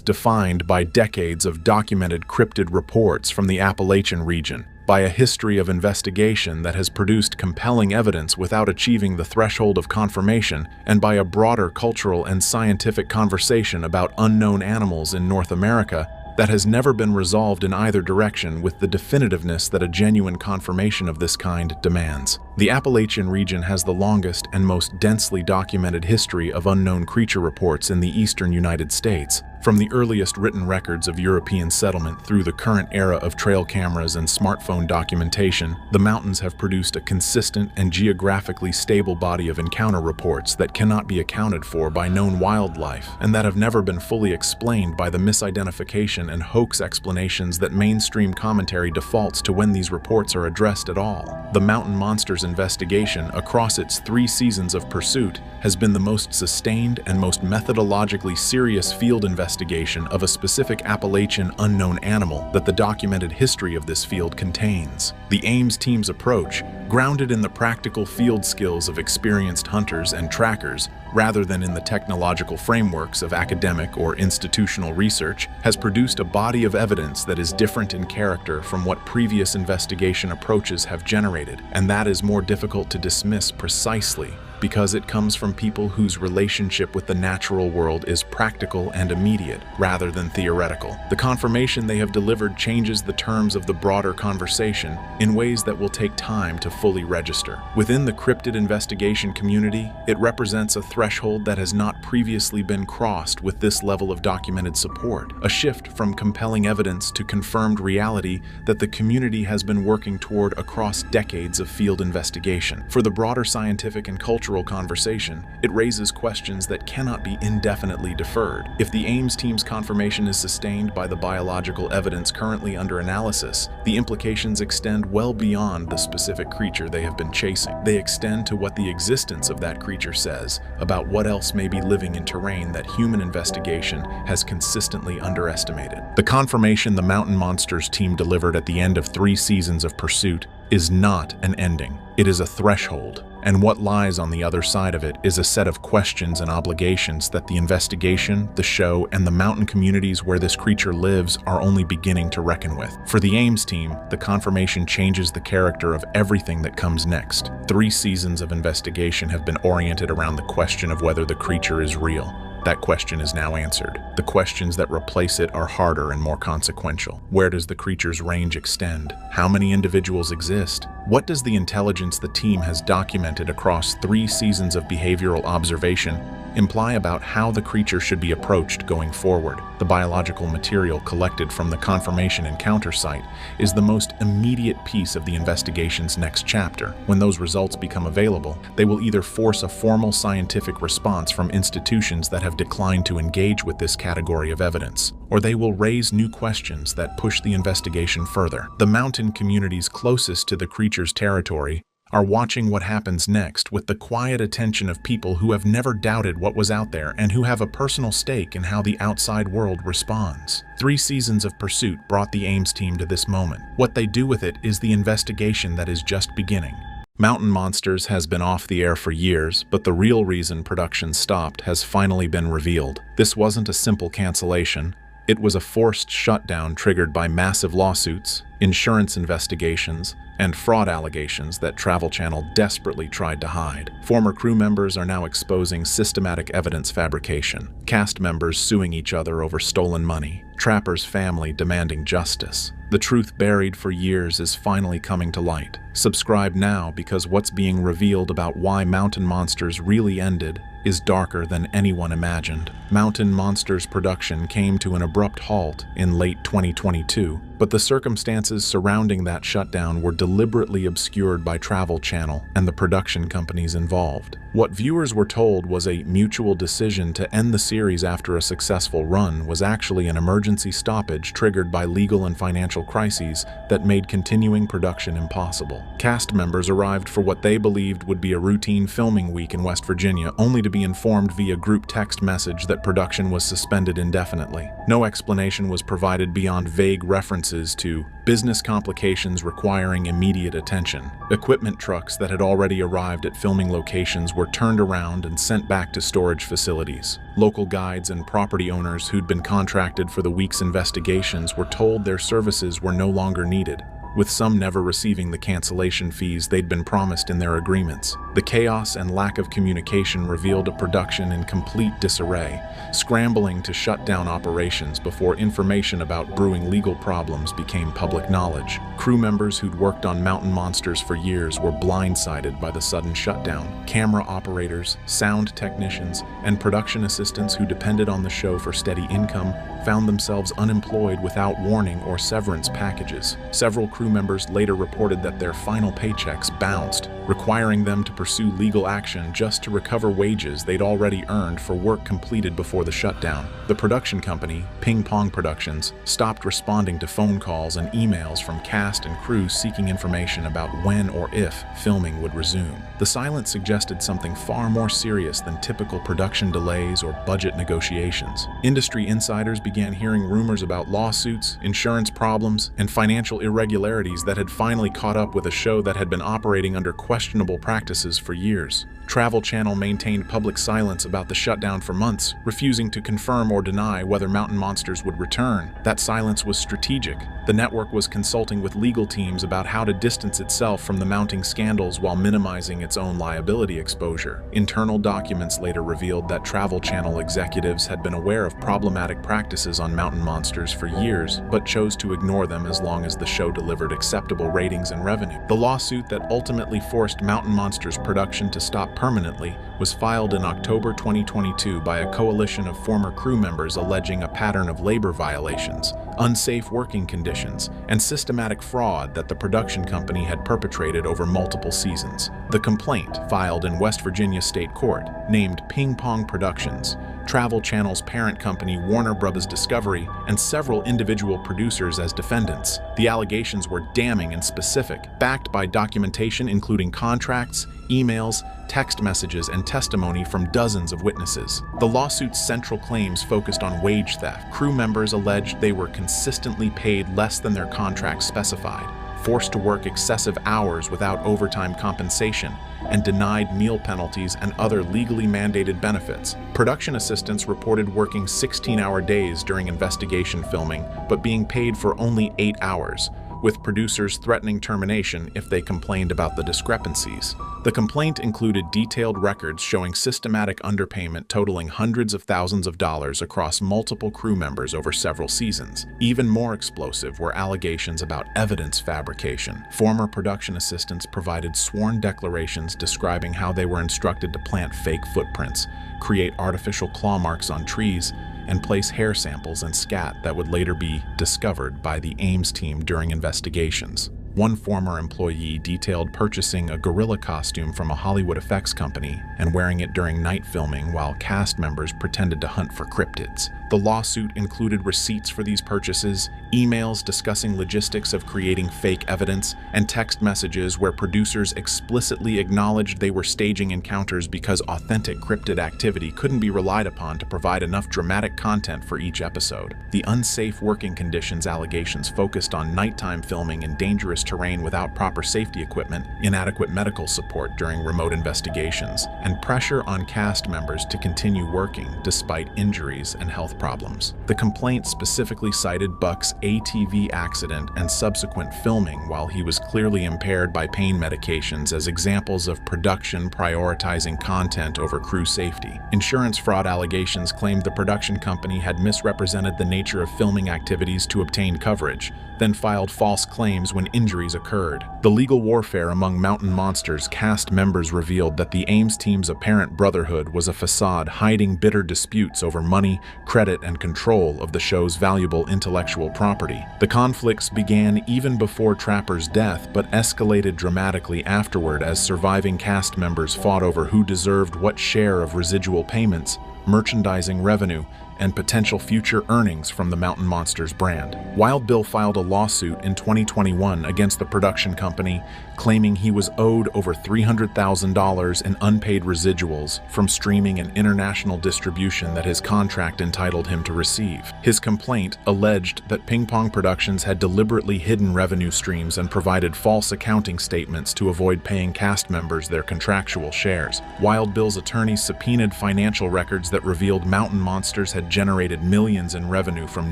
defined by decades of documented cryptid reports from the Appalachian region, by a history of investigation that has produced compelling evidence without achieving the threshold of confirmation, and by a broader cultural and scientific conversation about unknown animals in North America that has never been resolved in either direction with the definitiveness that a genuine confirmation of this kind demands. The Appalachian region has the longest and most densely documented history of unknown creature reports in the eastern United States. From the earliest written records of European settlement through the current era of trail cameras and smartphone documentation, the mountains have produced a consistent and geographically stable body of encounter reports that cannot be accounted for by known wildlife and that have never been fully explained by the misidentification and hoax explanations that mainstream commentary defaults to when these reports are addressed at all. The Mountain Monsters investigation, across its 3 seasons of pursuit, has been the most sustained and most methodologically serious field investigation of a specific Appalachian unknown animal that the documented history of this field contains. The Ames team's approach, grounded in the practical field skills of experienced hunters and trackers, rather than in the technological frameworks of academic or institutional research, has produced a body of evidence that is different in character from what previous investigation approaches have generated, and that is more difficult to dismiss precisely because it comes from people whose relationship with the natural world is practical and immediate, rather than theoretical. The confirmation they have delivered changes the terms of the broader conversation in ways that will take time to fully register. Within the cryptid investigation community, it represents a threshold that has not previously been crossed with this level of documented support, a shift from compelling evidence to confirmed reality that the community has been working toward across decades of field investigation. For the broader scientific and cultural conversation, it raises questions that cannot be indefinitely deferred. If the Ames team's confirmation is sustained by the biological evidence currently under analysis, the implications extend well beyond the specific creature they have been chasing. They extend to what the existence of that creature says about what else may be living in terrain that human investigation has consistently underestimated. The confirmation the Mountain Monsters team delivered at the end of 3 seasons of pursuit is not an ending. It is a threshold, and what lies on the other side of it is a set of questions and obligations that the investigation, the show, and the mountain communities where this creature lives are only beginning to reckon with. For the Ames team, the confirmation changes the character of everything that comes next. 3 seasons of investigation have been oriented around the question of whether the creature is real. That question is now answered. The questions that replace it are harder and more consequential. Where does the creature's range extend? How many individuals exist? What does the intelligence the team has documented across 3 seasons of behavioral observation imply about how the creature should be approached going forward. The biological material collected from the confirmation encounter site is the most immediate piece of the investigation's next chapter. When those results become available, they will either force a formal scientific response from institutions that have declined to engage with this category of evidence, or they will raise new questions that push the investigation further. The mountain communities closest to the creature's territory are watching what happens next with the quiet attention of people who have never doubted what was out there and who have a personal stake in how the outside world responds. 3 seasons of pursuit brought the Ames team to this moment. What they do with it is the investigation that is just beginning. Mountain Monsters has been off the air for years, but the real reason production stopped has finally been revealed. This wasn't a simple cancellation. It was a forced shutdown triggered by massive lawsuits, insurance investigations, and fraud allegations that Travel Channel desperately tried to hide. Former crew members are now exposing systematic evidence fabrication, cast members suing each other over stolen money, Trapper's family demanding justice. The truth buried for years is finally coming to light. Subscribe now, because what's being revealed about why Mountain Monsters really ended is darker than anyone imagined. Mountain Monsters production came to an abrupt halt in late 2022, but the circumstances surrounding that shutdown were deliberately obscured by Travel Channel and the production companies involved. What viewers were told was a mutual decision to end the series after a successful run was actually an emergency stoppage triggered by legal and financial crises that made continuing production impossible. Cast members arrived for what they believed would be a routine filming week in West Virginia, only to be informed via group text message that production was suspended indefinitely. No explanation was provided beyond vague references to business complications requiring immediate attention. Equipment trucks that had already arrived at filming locations were turned around and sent back to storage facilities. Local guides and property owners who'd been contracted for the week's investigations were told their services were no longer needed, with some never receiving the cancellation fees they'd been promised in their agreements. The chaos and lack of communication revealed a production in complete disarray, scrambling to shut down operations before information about brewing legal problems became public knowledge. Crew members who'd worked on Mountain Monsters for years were blindsided by the sudden shutdown. Camera operators, sound technicians, and production assistants who depended on the show for steady income found themselves unemployed without warning or severance packages. Several crew members later reported that their final paychecks bounced, requiring them to pursue legal action just to recover wages they'd already earned for work completed before the shutdown. The production company, Ping Pong Productions, stopped responding to phone calls and emails from cast and crew seeking information about when or if filming would resume. The silence suggested something far more serious than typical production delays or budget negotiations. Industry insiders began hearing rumors about lawsuits, insurance problems, and financial irregularities that had finally caught up with a show that had been operating under questionable practices for years. Travel Channel maintained public silence about the shutdown for months, refusing to confirm or deny whether Mountain Monsters would return. That silence was strategic. The network was consulting with legal teams about how to distance itself from the mounting scandals while minimizing its own liability exposure. Internal documents later revealed that Travel Channel executives had been aware of problematic practices on Mountain Monsters for years, but chose to ignore them as long as the show delivered acceptable ratings and revenue. The lawsuit that ultimately forced Mountain Monsters production to stop permanently was filed in October 2022 by a coalition of former crew members alleging a pattern of labor violations, unsafe working conditions, and systematic fraud that the production company had perpetrated over multiple seasons. The complaint, filed in West Virginia State Court, named Ping Pong Productions, Travel Channel's parent company Warner Bros. Discovery, and several individual producers as defendants. The allegations were damning and specific, backed by documentation including contracts, emails, text messages, and testimony from dozens of witnesses. The lawsuit's central claims focused on wage theft. Crew members alleged they were consistently paid less than their contracts specified, forced to work excessive hours without overtime compensation, and denied meal penalties and other legally mandated benefits. Production assistants reported working 16-hour days during investigation filming, but being paid for only 8 hours, with producers threatening termination if they complained about the discrepancies. The complaint included detailed records showing systematic underpayment totaling hundreds of thousands of dollars across multiple crew members over several seasons. Even more explosive were allegations about evidence fabrication. Former production assistants provided sworn declarations describing how they were instructed to plant fake footprints, create artificial claw marks on trees, and place hair samples and scat that would later be discovered by the Ames team during investigations. One former employee detailed purchasing a gorilla costume from a Hollywood effects company and wearing it during night filming while cast members pretended to hunt for cryptids. The lawsuit included receipts for these purchases, emails discussing logistics of creating fake evidence, and text messages where producers explicitly acknowledged they were staging encounters because authentic cryptid activity couldn't be relied upon to provide enough dramatic content for each episode. The unsafe working conditions allegations focused on nighttime filming in dangerous terrain without proper safety equipment, inadequate medical support during remote investigations, and pressure on cast members to continue working despite injuries and health problems. The complaint specifically cited Buck's ATV accident and subsequent filming while he was clearly impaired by pain medications as examples of production prioritizing content over crew safety. Insurance fraud allegations claimed the production company had misrepresented the nature of filming activities to obtain coverage, then filed false claims when injuries occurred. The legal warfare among Mountain Monsters cast members revealed that the Ames team's apparent brotherhood was a facade hiding bitter disputes over money, credit, and control of the show's valuable intellectual property. The conflicts began even before Trapper's death, but escalated dramatically afterward as surviving cast members fought over who deserved what share of residual payments, merchandising revenue, and potential future earnings from the Mountain Monsters brand. Wild Bill filed a lawsuit in 2021 against the production company, claiming he was owed over $300,000 in unpaid residuals from streaming and international distribution that his contract entitled him to receive. His complaint alleged that Ping Pong Productions had deliberately hidden revenue streams and provided false accounting statements to avoid paying cast members their contractual shares. Wild Bill's attorneys subpoenaed financial records that revealed Mountain Monsters had generated millions in revenue from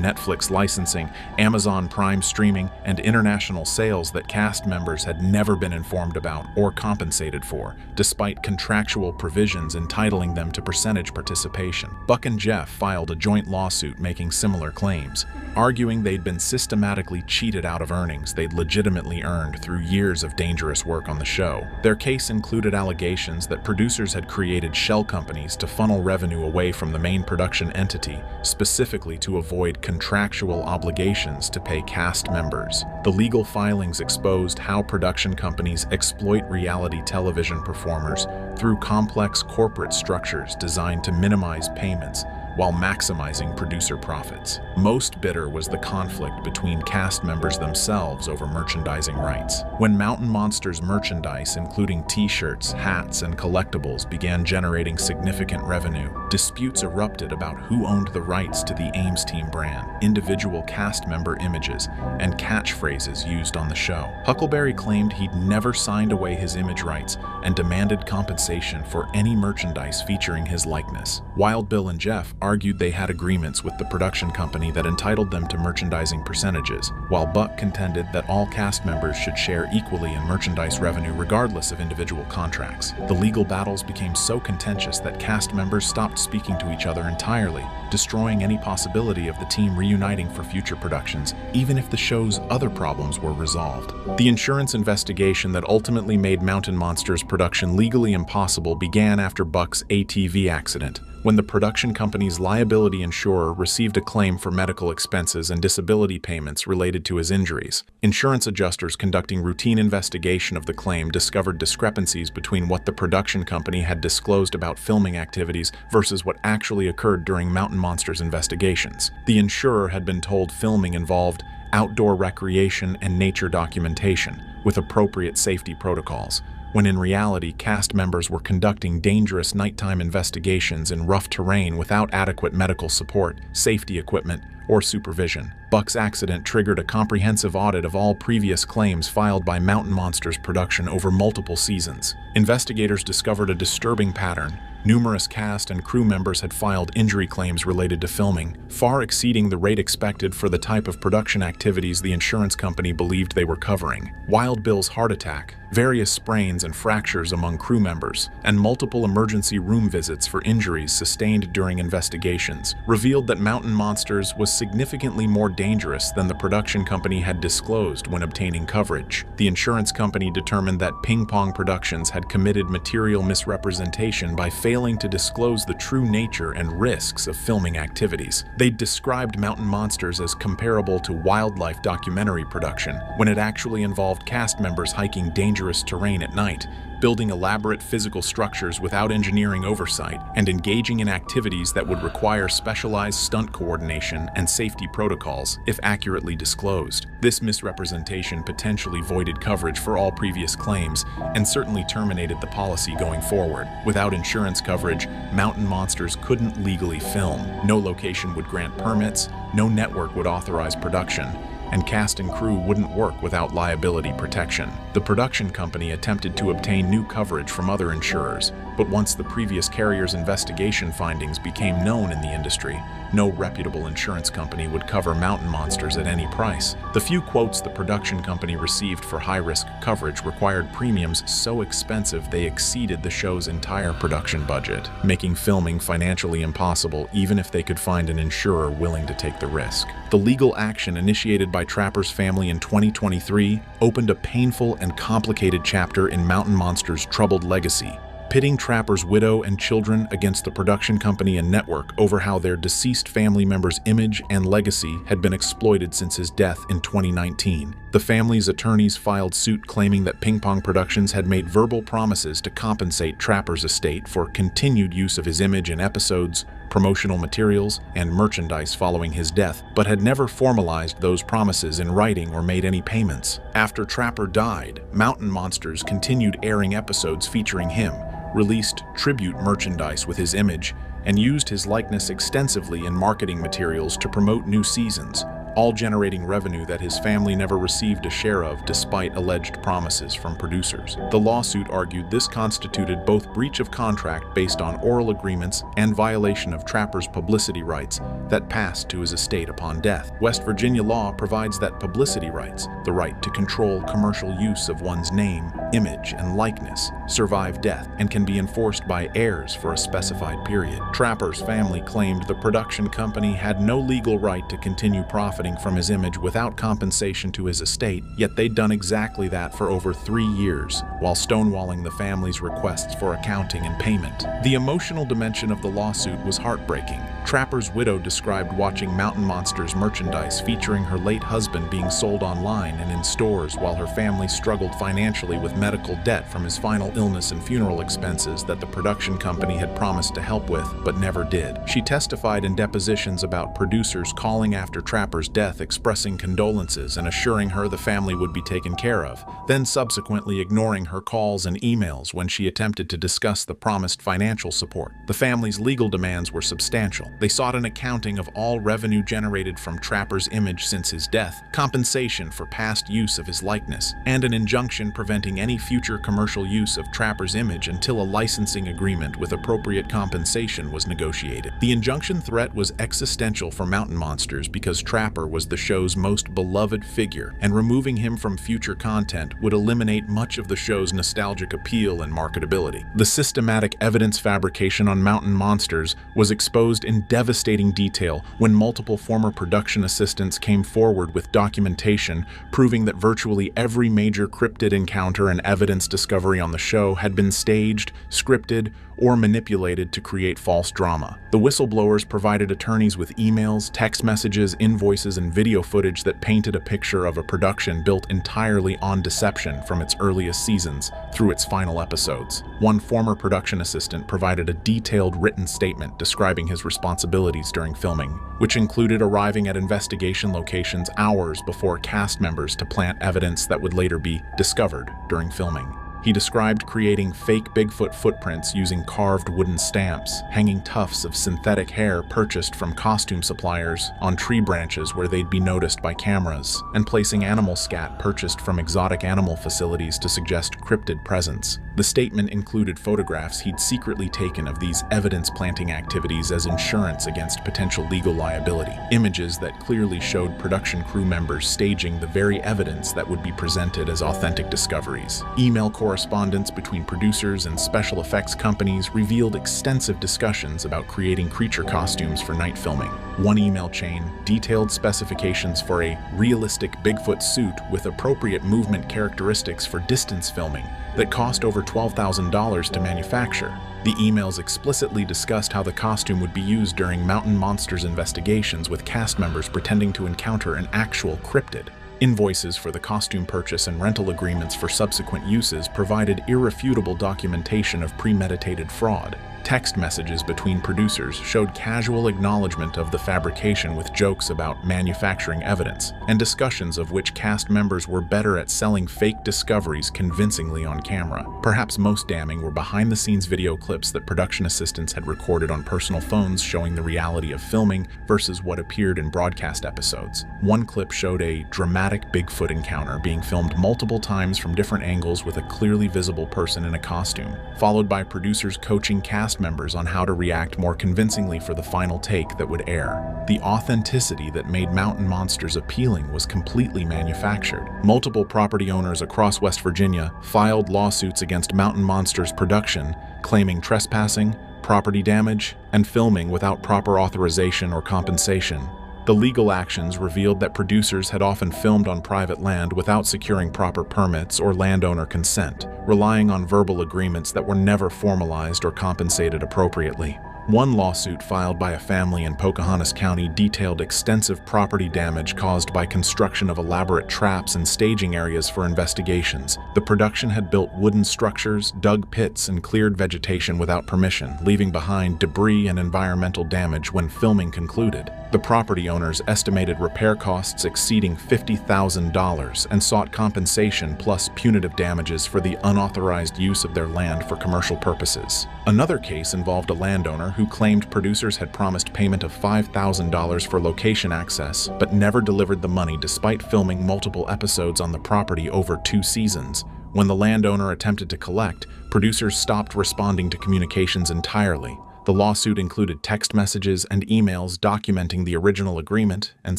Netflix licensing, Amazon Prime streaming, and international sales that cast members had never been informed about or compensated for, despite contractual provisions entitling them to percentage participation. Buck and Jeff filed a joint lawsuit making similar claims, arguing they'd been systematically cheated out of earnings they'd legitimately earned through years of dangerous work on the show. Their case included allegations that producers had created shell companies to funnel revenue away from the main production entity, specifically to avoid contractual obligations to pay cast members. The legal filings exposed how production companies exploit reality television performers through complex corporate structures designed to minimize payments while maximizing producer profits. Most bitter was the conflict between cast members themselves over merchandising rights. When Mountain Monsters merchandise, including t-shirts, hats, and collectibles, began generating significant revenue, disputes erupted about who owned the rights to the Ames team brand, individual cast member images, and catchphrases used on the show. Huckleberry claimed he'd never signed away his image rights and demanded compensation for any merchandise featuring his likeness. Wild Bill and Jeff argued they had agreements with the production company that entitled them to merchandising percentages, while Buck contended that all cast members should share equally in merchandise revenue regardless of individual contracts. The legal battles became so contentious that cast members stopped speaking to each other entirely, destroying any possibility of the team reuniting for future productions, even if the show's other problems were resolved. The insurance investigation that ultimately made Mountain Monsters production legally impossible began after Buck's ATV accident, when the production company's liability insurer received a claim for medical expenses and disability payments related to his injuries. Insurance adjusters conducting routine investigation of the claim discovered discrepancies between what the production company had disclosed about filming activities versus what actually occurred during Mountain Monsters investigations. The insurer had been told filming involved outdoor recreation and nature documentation with appropriate safety protocols, when in reality cast members were conducting dangerous nighttime investigations in rough terrain without adequate medical support, safety equipment, or supervision. Buck's accident triggered a comprehensive audit of all previous claims filed by Mountain Monsters production over multiple seasons. Investigators discovered a disturbing pattern. Numerous cast and crew members had filed injury claims related to filming, far exceeding the rate expected for the type of production activities the insurance company believed they were covering. Wild Bill's heart attack, various sprains and fractures among crew members, and multiple emergency room visits for injuries sustained during investigations revealed that Mountain Monsters was significantly more dangerous than the production company had disclosed when obtaining coverage. The insurance company determined that Ping Pong Productions had committed material misrepresentation by failing to disclose the true nature and risks of filming activities. They described Mountain Monsters as comparable to wildlife documentary production, when it actually involved cast members hiking dangerous terrain at night, building elaborate physical structures without engineering oversight, and engaging in activities that would require specialized stunt coordination and safety protocols if accurately disclosed. This misrepresentation potentially voided coverage for all previous claims and certainly terminated the policy going forward. Without insurance coverage, Mountain Monsters couldn't legally film. No location would grant permits, no network would authorize production, and cast and crew wouldn't work without liability protection. The production company attempted to obtain new coverage from other insurers, but once the previous carrier's investigation findings became known in the industry, no reputable insurance company would cover Mountain Monsters at any price. The few quotes the production company received for high-risk coverage required premiums so expensive they exceeded the show's entire production budget, making filming financially impossible even if they could find an insurer willing to take the risk. The legal action initiated by Trapper's family in 2023 opened a painful and complicated chapter in Mountain Monsters' troubled legacy, pitting Trapper's widow and children against the production company and network over how their deceased family member's image and legacy had been exploited since his death in 2019. The family's attorneys filed suit claiming that Ping Pong Productions had made verbal promises to compensate Trapper's estate for continued use of his image in episodes, promotional materials, and merchandise following his death, but had never formalized those promises in writing or made any payments. After Trapper died, Mountain Monsters continued airing episodes featuring him, released tribute merchandise with his image, and used his likeness extensively in marketing materials to promote new seasons, all generating revenue that his family never received a share of despite alleged promises from producers. The lawsuit argued this constituted both breach of contract based on oral agreements and violation of Trapper's publicity rights that passed to his estate upon death. West Virginia law provides that publicity rights, the right to control commercial use of one's name, image, and likeness, survive death and can be enforced by heirs for a specified period. Trapper's family claimed the production company had no legal right to continue profiting from his image without compensation to his estate, yet they'd done exactly that for over 3 years, while stonewalling the family's requests for accounting and payment. The emotional dimension of the lawsuit was heartbreaking. Trapper's widow described watching Mountain Monsters merchandise featuring her late husband being sold online and in stores while her family struggled financially with medical debt from his final illness and funeral expenses that the production company had promised to help with, but never did. She testified in depositions about producers calling after Trapper's death expressing condolences and assuring her the family would be taken care of, then subsequently ignoring her calls and emails when she attempted to discuss the promised financial support. The family's legal demands were substantial. They sought an accounting of all revenue generated from Trapper's image since his death, compensation for past use of his likeness, and an injunction preventing any future commercial use of Trapper's image until a licensing agreement with appropriate compensation was negotiated. The injunction threat was existential for Mountain Monsters because Trapper was the show's most beloved figure, and removing him from future content would eliminate much of the show's nostalgic appeal and marketability. The systematic evidence fabrication on Mountain Monsters was exposed in devastating detail when multiple former production assistants came forward with documentation proving that virtually every major cryptid encounter and evidence discovery on the show had been staged, scripted, or manipulated to create false drama. The whistleblowers provided attorneys with emails, text messages, invoices, and video footage that painted a picture of a production built entirely on deception from its earliest seasons through its final episodes. One former production assistant provided a detailed written statement describing his responsibilities during filming, which included arriving at investigation locations hours before cast members to plant evidence that would later be discovered during filming. He described creating fake Bigfoot footprints using carved wooden stamps, hanging tufts of synthetic hair purchased from costume suppliers on tree branches where they'd be noticed by cameras, and placing animal scat purchased from exotic animal facilities to suggest cryptid presence. The statement included photographs he'd secretly taken of these evidence-planting activities as insurance against potential legal liability, images that clearly showed production crew members staging the very evidence that would be presented as authentic discoveries. Email correspondence between producers and special effects companies revealed extensive discussions about creating creature costumes for night filming. One email chain detailed specifications for a realistic Bigfoot suit with appropriate movement characteristics for distance filming that cost over $12,000 to manufacture. The emails explicitly discussed how the costume would be used during Mountain Monsters investigations, with cast members pretending to encounter an actual cryptid. Invoices for the costume purchase and rental agreements for subsequent uses provided irrefutable documentation of premeditated fraud. Text messages between producers showed casual acknowledgement of the fabrication with jokes about manufacturing evidence, and discussions of which cast members were better at selling fake discoveries convincingly on camera. Perhaps most damning were behind-the-scenes video clips that production assistants had recorded on personal phones showing the reality of filming versus what appeared in broadcast episodes. One clip showed a dramatic Bigfoot encounter being filmed multiple times from different angles with a clearly visible person in a costume, followed by producers coaching cast members on how to react more convincingly for the final take that would air. The authenticity that made Mountain Monsters appealing was completely manufactured. Multiple property owners across West Virginia filed lawsuits against Mountain Monsters production, claiming trespassing, property damage, and filming without proper authorization or compensation. The legal actions revealed that producers had often filmed on private land without securing proper permits or landowner consent, relying on verbal agreements that were never formalized or compensated appropriately. One lawsuit filed by a family in Pocahontas County detailed extensive property damage caused by construction of elaborate traps and staging areas for investigations. The production had built wooden structures, dug pits, and cleared vegetation without permission, leaving behind debris and environmental damage when filming concluded. The property owners estimated repair costs exceeding $50,000 and sought compensation plus punitive damages for the unauthorized use of their land for commercial purposes. Another case involved a landowner who claimed producers had promised payment of $5,000 for location access, but never delivered the money despite filming multiple episodes on the property over 2 seasons. When the landowner attempted to collect, producers stopped responding to communications entirely. The lawsuit included text messages and emails documenting the original agreement and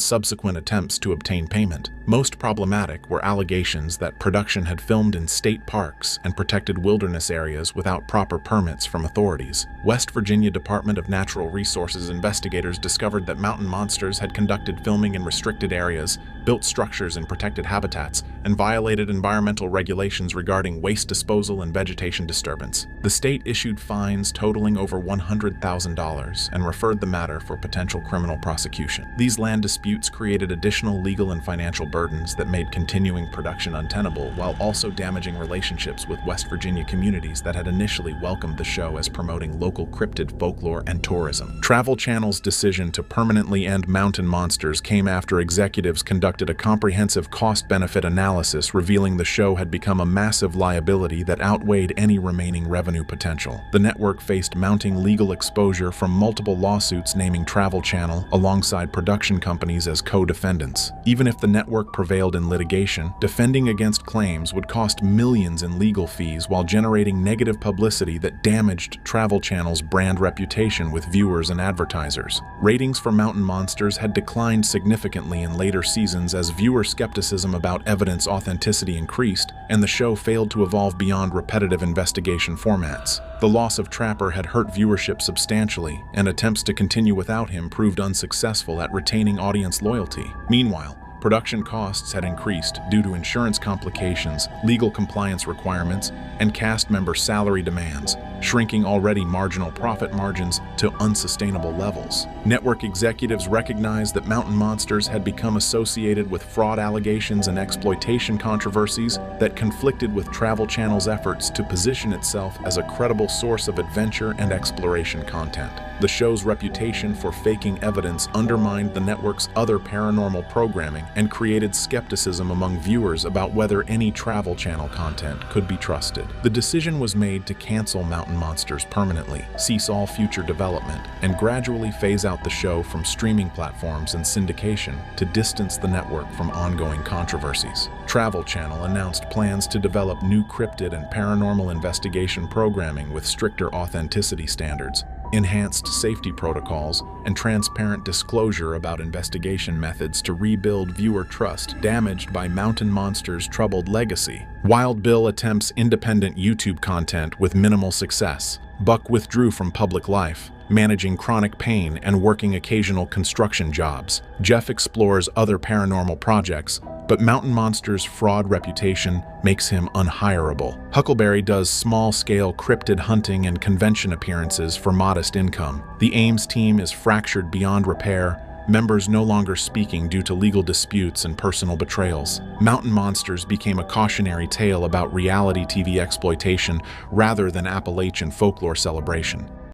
subsequent attempts to obtain payment. Most problematic were allegations that production had filmed in state parks and protected wilderness areas without proper permits from authorities. West Virginia Department of Natural Resources investigators discovered that Mountain Monsters had conducted filming in restricted areas, built structures in protected habitats, and violated environmental regulations regarding waste disposal and vegetation disturbance. The state issued fines totaling over $100,000 and referred the matter for potential criminal prosecution. These land disputes created additional legal and financial burdens that made continuing production untenable, while also damaging relationships with West Virginia communities that had initially welcomed the show as promoting local cryptid folklore and tourism. Travel Channel's decision to permanently end Mountain Monsters came after executives conducted a comprehensive cost-benefit analysis revealing the show had become a massive liability that outweighed any remaining revenue potential. The network faced mounting legal exposure from multiple lawsuits naming Travel Channel alongside production companies as co-defendants. Even if the network prevailed in litigation, defending against claims would cost millions in legal fees while generating negative publicity that damaged Travel Channel's brand reputation with viewers and advertisers. Ratings for Mountain Monsters had declined significantly in later seasons as viewer skepticism about evidence authenticity increased, and the show failed to evolve beyond repetitive investigation formats. The loss of Trapper had hurt viewership substantially, and attempts to continue without him proved unsuccessful at retaining audience loyalty. Meanwhile, production costs had increased due to insurance complications, legal compliance requirements, and cast member salary demands, shrinking already marginal profit margins to unsustainable levels. Network executives recognized that Mountain Monsters had become associated with fraud allegations and exploitation controversies that conflicted with Travel Channel's efforts to position itself as a credible source of adventure and exploration content. The show's reputation for faking evidence undermined the network's other paranormal programming and created skepticism among viewers about whether any Travel Channel content could be trusted. The decision was made to cancel Mountain Monsters permanently, cease all future development, and gradually phase out the show from streaming platforms and syndication to distance the network from ongoing controversies. Travel Channel announced plans to develop new cryptid and paranormal investigation programming with stricter authenticity standards, enhanced safety protocols, and transparent disclosure about investigation methods to rebuild viewer trust damaged by Mountain Monsters' troubled legacy. Wild Bill attempts independent YouTube content with minimal success. Buck withdrew from public life, managing chronic pain and working occasional construction jobs. Jeff explores other paranormal projects, but Mountain Monsters' fraud reputation makes him unhireable. Huckleberry does small-scale cryptid hunting and convention appearances for modest income. The Ames team is fractured beyond repair, members no longer speaking due to legal disputes and personal betrayals. Mountain Monsters became a cautionary tale about reality TV exploitation rather than Appalachian folklore celebration.